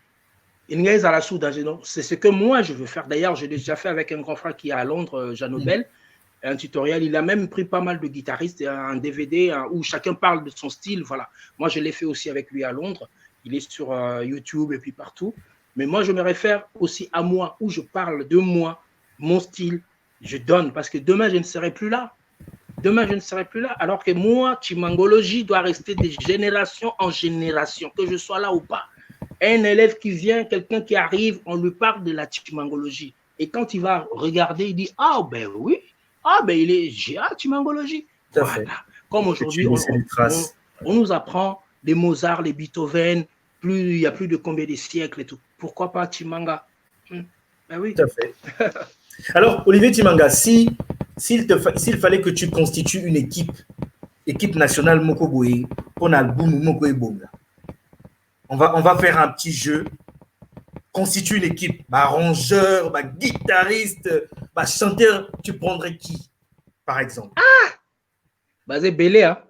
une à la soude. C'est ce que moi, je veux faire. D'ailleurs, je l'ai déjà fait avec un grand frère qui est à Londres, Jean Nobel, un tutoriel. Il a même pris pas mal de guitaristes, un DVD où chacun parle de son style. Voilà. Moi, je l'ai fait aussi avec lui à Londres. Il est sur YouTube et puis partout. Mais moi, je me réfère aussi à moi, où je parle de moi, mon style, je donne. Parce que demain, je ne serai plus là. Demain, je ne serai plus là. Alors que moi, Chimangologie doit rester de génération en génération, que je sois là ou pas. Un élève qui vient, quelqu'un qui arrive, on lui parle de la Chimangologie. Et quand il va regarder, il dit, ah ben oui, ah ben il est Chimangologie. Voilà. Comme aujourd'hui, on nous apprend les Mozart, les Beethoven, il y a plus de combien de siècles et tout. Pourquoi pas Chimanga? Ben oui. Tout à fait. Alors, Olivier Chimanga, s'il fallait que tu constitues une équipe nationale Mokoboé, pour l'album Mokoboé Bonga, on va faire un petit jeu. Constitue une équipe, arrangeur, guitariste, chanteur, tu prendrais qui, par exemple? C'est belé, hein.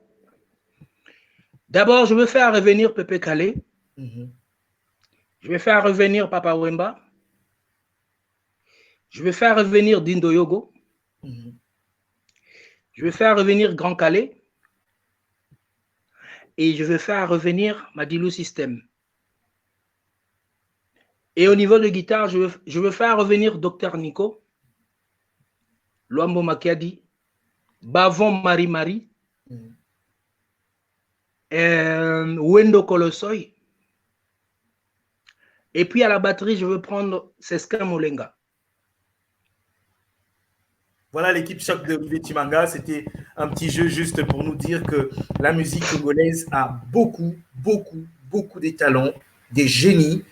D'abord, je veux faire revenir Pepe Kale. Je vais faire revenir Papa Wemba. Je vais faire revenir Dindo Yogo. Je vais faire revenir Grand Calais. Et je vais faire revenir Madilou System. Et au niveau de guitare, je veux faire revenir Dr Nico, Luambo Makiadi, Bavon Marie-Marie, Wendo Kolosoy. Et puis à la batterie, je veux prendre Seska Molenga. Voilà l'équipe choc de Olivier Chimanga. C'était un petit jeu juste pour nous dire que la musique congolaise a beaucoup de talents, des génies.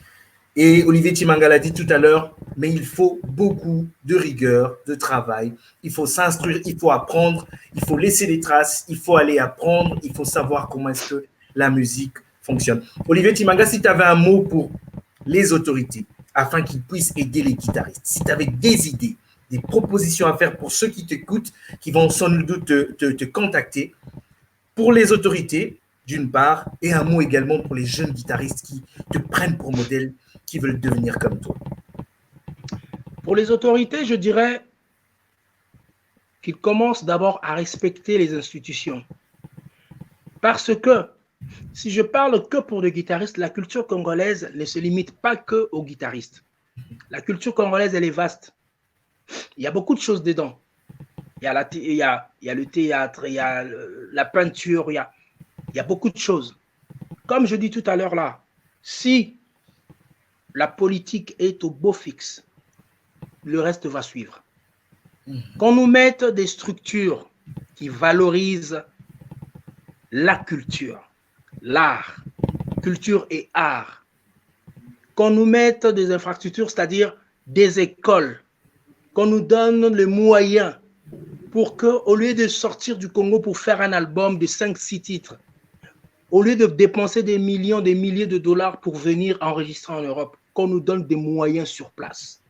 Et Olivier Chimanga l'a dit tout à l'heure, mais il faut beaucoup de rigueur, de travail. Il faut s'instruire, il faut apprendre, il faut laisser des traces, il faut aller apprendre, il faut savoir comment est-ce que la musique fonctionne. Olivier Chimanga, si tu avais un mot pour les autorités, afin qu'ils puissent aider les guitaristes, si tu avais des idées, des propositions à faire pour ceux qui t'écoutent, qui vont sans doute te contacter, pour les autorités, d'une part, et un mot également pour les jeunes guitaristes qui te prennent pour modèle, qui veulent devenir comme toi. Pour les autorités, je dirais qu'ils commencent d'abord à respecter les institutions. Parce que si je parle que pour les guitaristes, la culture congolaise ne se limite pas que aux guitaristes. La culture congolaise, elle est vaste. Il y a beaucoup de choses dedans. Il y a le théâtre, il y a la peinture, il y a beaucoup de choses. Comme je dis tout à l'heure là, si la politique est au beau fixe, le reste va suivre. Qu'on nous mette des structures qui valorisent la culture, l'art, culture et art. Qu'on nous mette des infrastructures, c'est-à-dire des écoles, qu'on nous donne les moyens pour qu'au lieu de sortir du Congo pour faire un album de 5-6 titres, au lieu de dépenser des millions, des milliers de dollars pour venir enregistrer en Europe, qu'on nous donne des moyens sur place.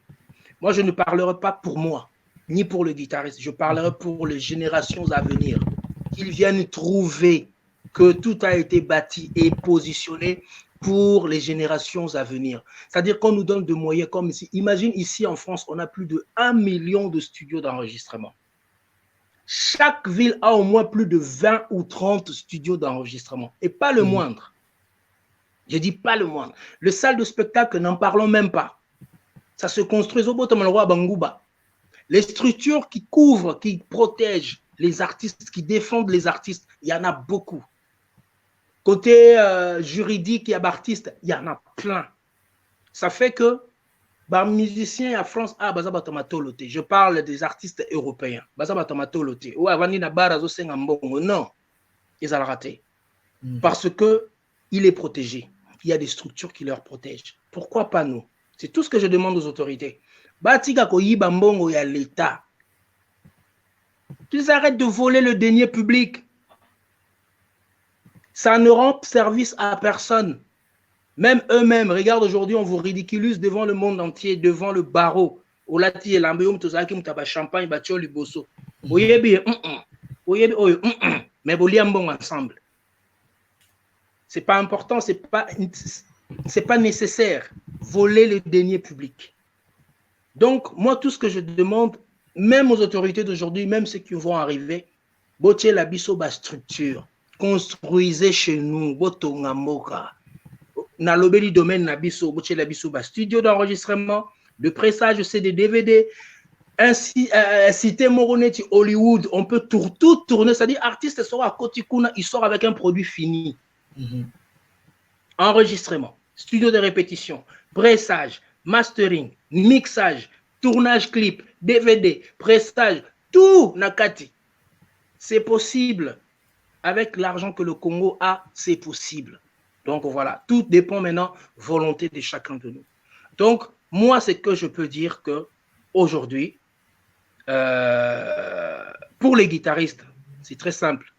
Moi, je ne parlerai pas pour moi, ni pour le guitariste, je parlerai pour les générations à venir, qu'ils viennent trouver que tout a été bâti et positionné pour les générations à venir. C'est-à-dire qu'on nous donne des moyens comme ici. Imagine ici en France, on a plus de 1 million de studios d'enregistrement. Chaque ville a au moins plus de 20 ou 30 studios d'enregistrement. Et pas le moindre. Je dis pas le moindre. Le salle de spectacle, n'en parlons même pas. Ça se construit au Botomalwa Bangouba. Les structures qui couvrent, qui protègent les artistes, qui défendent les artistes, il y en a beaucoup. Côté juridique et artiste, il y en a plein. Ça fait que musiciens à France, je parle des artistes européens. Non, ils ont raté. Parce qu'il est protégé. Il y a des structures qui leur protègent. Pourquoi pas nous? C'est tout ce que je demande aux autorités. L'État. Qu'ils arrêtent de voler le denier public. Ça ne rend service à personne. Même eux-mêmes, regarde aujourd'hui, on vous ridiculise devant le monde entier, devant le barreau. Olati et l'ambium, tout ça, qui m'a champagne, batio, le bosso. Mais boliambon ensemble. C'est pas important, c'est pas nécessaire. Voler le denier public. Donc, moi, tout ce que je demande, même aux autorités d'aujourd'hui, même ceux qui vont arriver, botier la biso ba structure, construisez chez nous, botonga moka. Na lobeli domaine na biso, botier la biso ba studio d'enregistrement, de pressage de CD, DVD, ainsi cité Moroneti Hollywood, on peut tout tourner, c'est-à-dire artiste sort à Kotikuna, il sort avec un produit fini. Enregistrement, studio de répétition, pressage, mastering, mixage, tournage clip, DVD, pressage, tout nakati. C'est possible. Avec l'argent que le Congo a, c'est possible. Donc voilà, tout dépend maintenant volonté de chacun de nous. Donc, moi, c'est que je peux dire que aujourd'hui, pour les guitaristes, c'est très simple.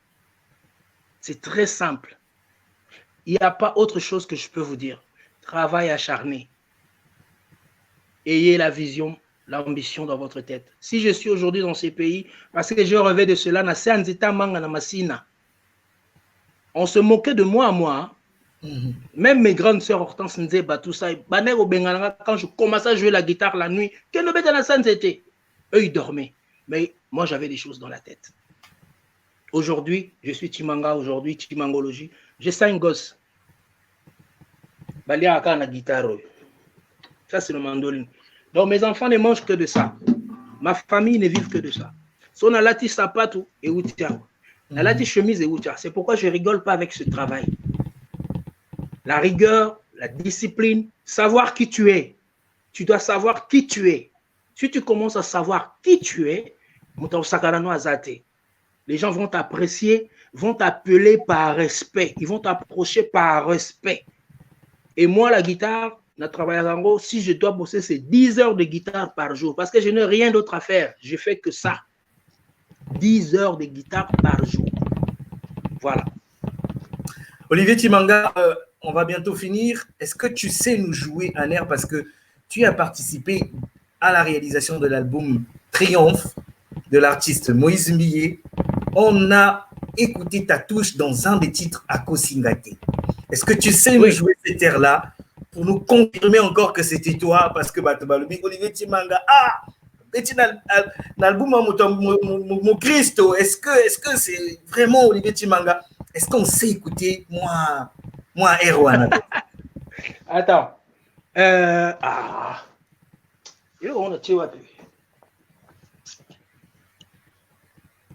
C'est très simple. Il n'y a pas autre chose que je peux vous dire. Travail acharné. Ayez la vision, l'ambition dans votre tête. Si je suis aujourd'hui dans ces pays, parce que je rêvais de cela, on se moquait de moi à moi. Même mes grandes sœurs Hortense Nzeba, tout ça, quand je commençais à jouer la guitare la nuit, eux, ils dormaient. Mais moi, j'avais des choses dans la tête. Aujourd'hui, je suis Timanga, aujourd'hui, Timangologie. J'ai 5 gosses. La guitare. Ça, c'est le mandoline. Donc, mes enfants ne mangent que de ça. Ma famille ne vit que de ça. Si on a lati sapato et outia. La lati chemise et outia. C'est pourquoi je ne rigole pas avec ce travail. La rigueur, la discipline, savoir qui tu es. Tu dois savoir qui tu es. Si tu commences à savoir qui tu es, les gens vont t'apprécier, vont t'appeler par respect. Ils vont t'approcher par respect. Et moi, la guitare, si je dois bosser, c'est 10 heures de guitare par jour parce que je n'ai rien d'autre à faire. Je fais que ça. 10 heures de guitare par jour. Voilà. Olivier Timanga, on va bientôt finir. Est-ce que tu sais nous jouer un air parce que tu as participé à la réalisation de l'album Triomphe de l'artiste Moïse Mbié. On a écouté ta touche dans un des titres à Kosingate. Est-ce que tu sais nous jouer cet air-là pour nous confirmer encore que c'était toi parce que Olivier Timanga, petit l'album mon Christo, est-ce que c'est vraiment Olivier Timanga? Est-ce qu'on sait écouter moi Erwan? Attends.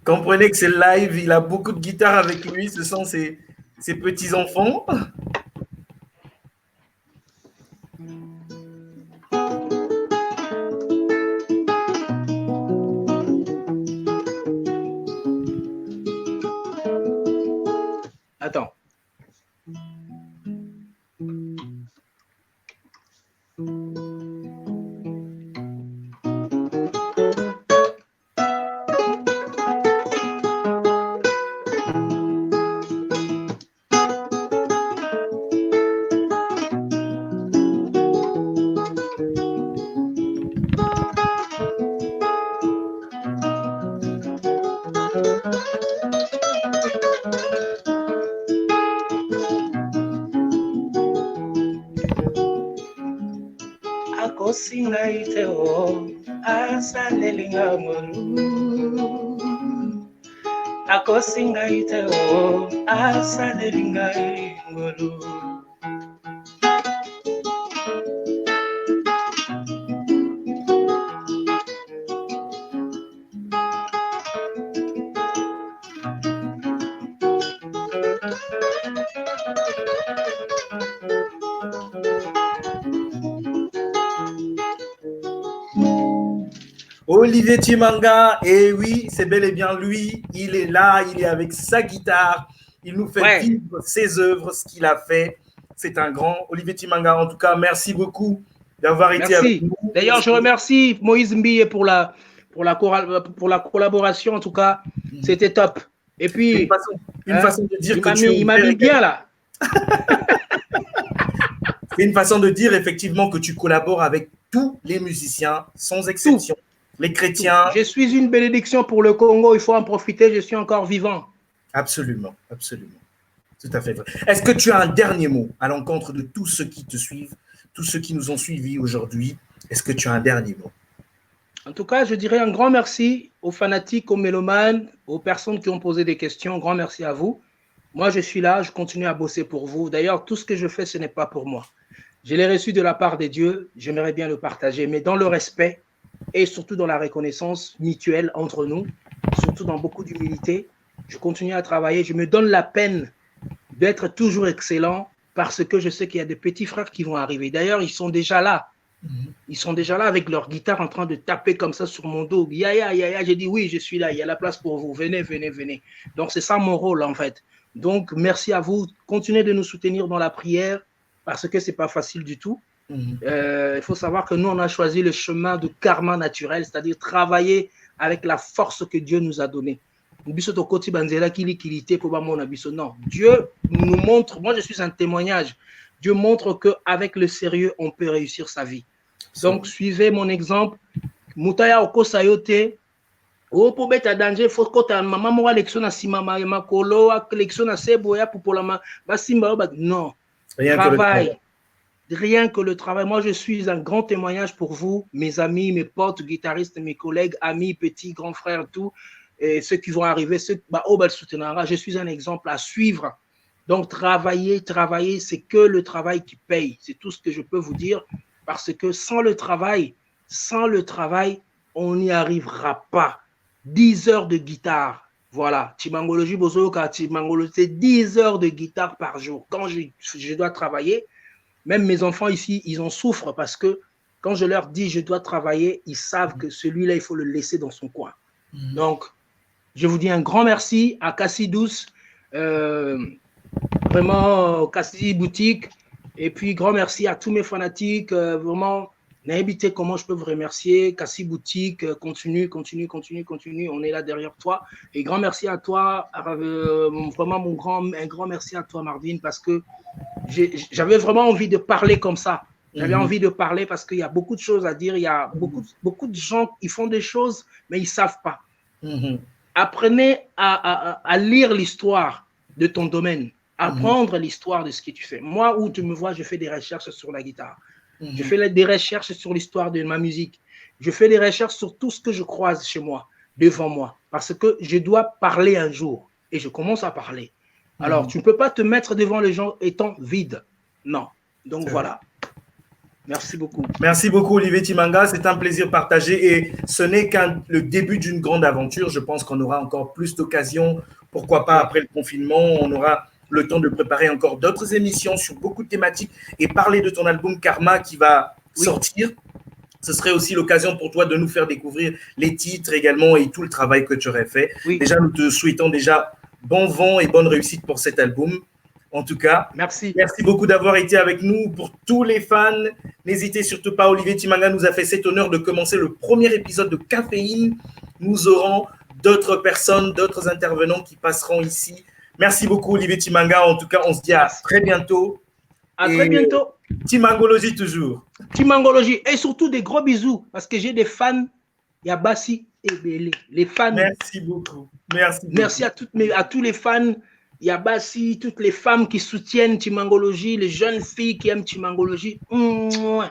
Comprenez que c'est live, il a beaucoup de guitare avec lui, ce sont ses petits-enfants. Attends. Akosinga iteo asadelinga ingolu. Olivier Timanga, et oui, c'est bel et bien lui, il est là, il est avec sa guitare, il nous fait vivre ses œuvres, ce qu'il a fait, c'est un grand. Olivier Timanga, en tout cas, merci beaucoup d'avoir été avec nous. D'ailleurs, je remercie Moïse Mbié pour la collaboration, en tout cas, c'était top. Et puis, une façon de dire que il m'a mis bien là. C'est une façon de dire effectivement que tu collabores avec tous les musiciens, sans exception. Les chrétiens. Je suis une bénédiction pour le Congo, il faut en profiter, je suis encore vivant. Absolument, absolument. Tout à fait vrai. Est-ce que tu as un dernier mot à l'encontre de tous ceux qui te suivent, tous ceux qui nous ont suivis aujourd'hui? Est-ce que tu as un dernier mot? En tout cas, je dirais un grand merci aux fanatiques, aux mélomanes, aux personnes qui ont posé des questions. Un grand merci à vous. Moi, je suis là, je continue à bosser pour vous. D'ailleurs, tout ce que je fais, ce n'est pas pour moi. Je l'ai reçu de la part de Dieu, j'aimerais bien le partager, mais dans le respect et surtout dans la reconnaissance mutuelle entre nous, surtout dans beaucoup d'humilité. Je continue à travailler, je me donne la peine d'être toujours excellent parce que je sais qu'il y a des petits frères qui vont arriver. D'ailleurs, ils sont déjà là. Ils sont déjà là avec leur guitare en train de taper comme ça sur mon dos. Ya, j'ai dit oui, je suis là, il y a la place pour vous. Venez, venez, venez. Donc, c'est ça mon rôle en fait. Donc, merci à vous. Continuez de nous soutenir dans la prière parce que ce n'est pas facile du tout. Il faut savoir que nous, on a choisi le chemin de karma naturel, c'est-à-dire travailler avec la force que Dieu nous a donnée. Non, Dieu nous montre, moi je suis un témoignage, Dieu montre qu'avec le sérieux, on peut réussir sa vie. Donc, suivez mon exemple. Moutaya oko sayote, o po beta danger, faut que ta maman moa lection na sima ma kolo, lection na seboya pour la ma basimba non. Travail. Rien que le travail. Moi, je suis un grand témoignage pour vous, mes amis, mes potes, guitaristes, mes collègues, amis, petits, grands frères, tout, et ceux qui vont arriver, je suis un exemple à suivre. Donc, travailler, c'est que le travail qui paye. C'est tout ce que je peux vous dire, parce que sans le travail, on n'y arrivera pas. 10 heures de guitare. Voilà, Timangologie, c'est 10 heures de guitare par jour. Quand je dois travailler, même mes enfants ici, ils en souffrent parce que quand je leur dis je dois travailler, ils savent que celui-là, il faut le laisser dans son coin. Donc, je vous dis un grand merci à Cassie Douce, vraiment Cassie Boutique, et puis grand merci à tous mes fanatiques, vraiment, n'hésitez comment je peux vous remercier. Cassie Boutique, continue, on est là derrière toi. Et grand merci à toi, vraiment un grand merci à toi Marvin, parce que j'avais vraiment envie de parler comme ça. J'avais envie de parler parce qu'il y a beaucoup de choses à dire. Il y a beaucoup de gens qui font des choses, mais ils ne savent pas. Apprenez à lire l'histoire de ton domaine, apprendre l'histoire de ce que tu fais. Moi, où tu me vois, je fais des recherches sur la guitare. Je fais des recherches sur l'histoire de ma musique. Je fais des recherches sur tout ce que je croise chez moi, devant moi, parce que je dois parler un jour et je commence à parler. Alors, tu ne peux pas te mettre devant les gens étant vide. Non. Donc, voilà. Merci beaucoup. Merci beaucoup, Olivier Timanga. C'est un plaisir partagé et ce n'est qu'un le début d'une grande aventure. Je pense qu'on aura encore plus d'occasions. Pourquoi pas après le confinement, on aura le temps de préparer encore d'autres émissions sur beaucoup de thématiques et parler de ton album Karma qui va sortir. Ce serait aussi l'occasion pour toi de nous faire découvrir les titres également et tout le travail que tu aurais fait. Déjà, nous te souhaitons déjà bon vent et bonne réussite pour cet album. En tout cas, merci beaucoup d'avoir été avec nous. Pour tous les fans, n'hésitez surtout pas. Olivier Timanga nous a fait cet honneur de commencer le premier épisode de Caféine. Nous aurons d'autres personnes, d'autres intervenants qui passeront ici. Merci beaucoup, Olivier Timanga. En tout cas, on se dit à très bientôt. À très bientôt. Timangologie toujours. Timangologie. Et surtout des gros bisous parce que j'ai des fans. Il y a Bassi et Bélé. Les fans. Merci beaucoup. Merci à tous les fans. Il y a Bassi, toutes les femmes qui soutiennent Timangologie, les jeunes filles qui aiment Timangologie. Au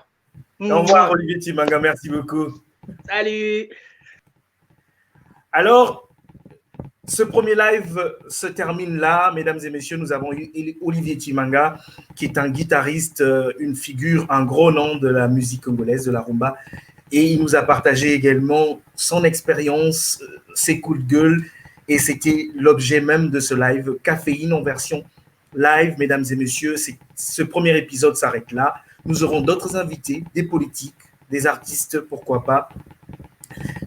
revoir, Olivier Timanga. Merci beaucoup. Salut. Alors, ce premier live se termine là. Mesdames et messieurs, nous avons eu Olivier Timanga, qui est un guitariste, une figure, un gros nom de la musique congolaise, de la rumba. Et il nous a partagé également son expérience, ses coups de gueule. Et c'était l'objet même de ce live, Caféine en version live. Mesdames et messieurs, ce premier épisode s'arrête là. Nous aurons d'autres invités, des politiques, des artistes, pourquoi pas.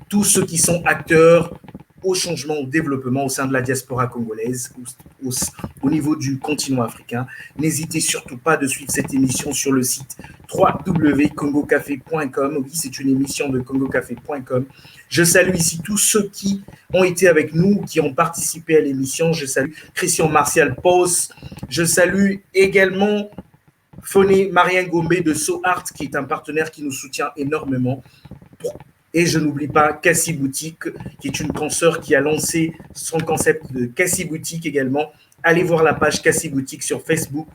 Tous ceux qui sont acteurs au changement, au développement au sein de la diaspora congolaise, au niveau du continent africain. N'hésitez surtout pas de suivre cette émission sur le site www.congocafé.com. Oui, c'est une émission de congocafé.com. Je salue ici tous ceux qui ont été avec nous, qui ont participé à l'émission. Je salue Christian Martial Pos. Je salue également Foné Marien Gombe de So Art, qui est un partenaire qui nous soutient énormément. Et je n'oublie pas Cassie Boutique, qui est une consoeur qui a lancé son concept de Cassie Boutique également. Allez voir la page Cassie Boutique sur Facebook.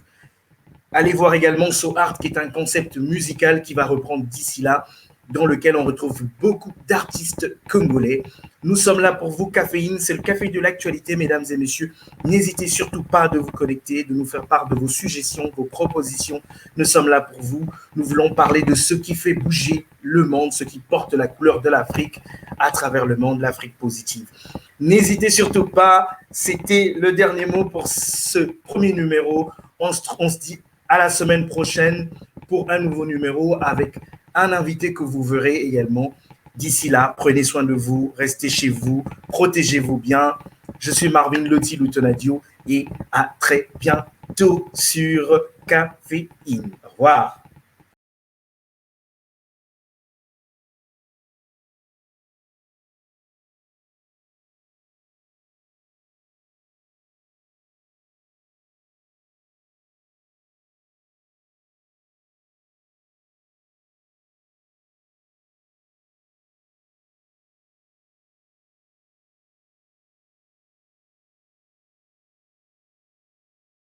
Allez voir également So Art, qui est un concept musical qui va reprendre d'ici là, dans lequel on retrouve beaucoup d'artistes congolais. Nous sommes là pour vous, Caféine, c'est le café de l'actualité, mesdames et messieurs. N'hésitez surtout pas de vous connecter, de nous faire part de vos suggestions, vos propositions. Nous sommes là pour vous. Nous voulons parler de ce qui fait bouger le monde, ce qui porte la couleur de l'Afrique à travers le monde, l'Afrique positive. N'hésitez surtout pas, c'était le dernier mot pour ce premier numéro. On se dit à la semaine prochaine pour un nouveau numéro avec un invité que vous verrez également. D'ici là, prenez soin de vous, restez chez vous, protégez-vous bien. Je suis Marvin Lotti Lutonadio et à très bientôt sur Caféine. Au revoir.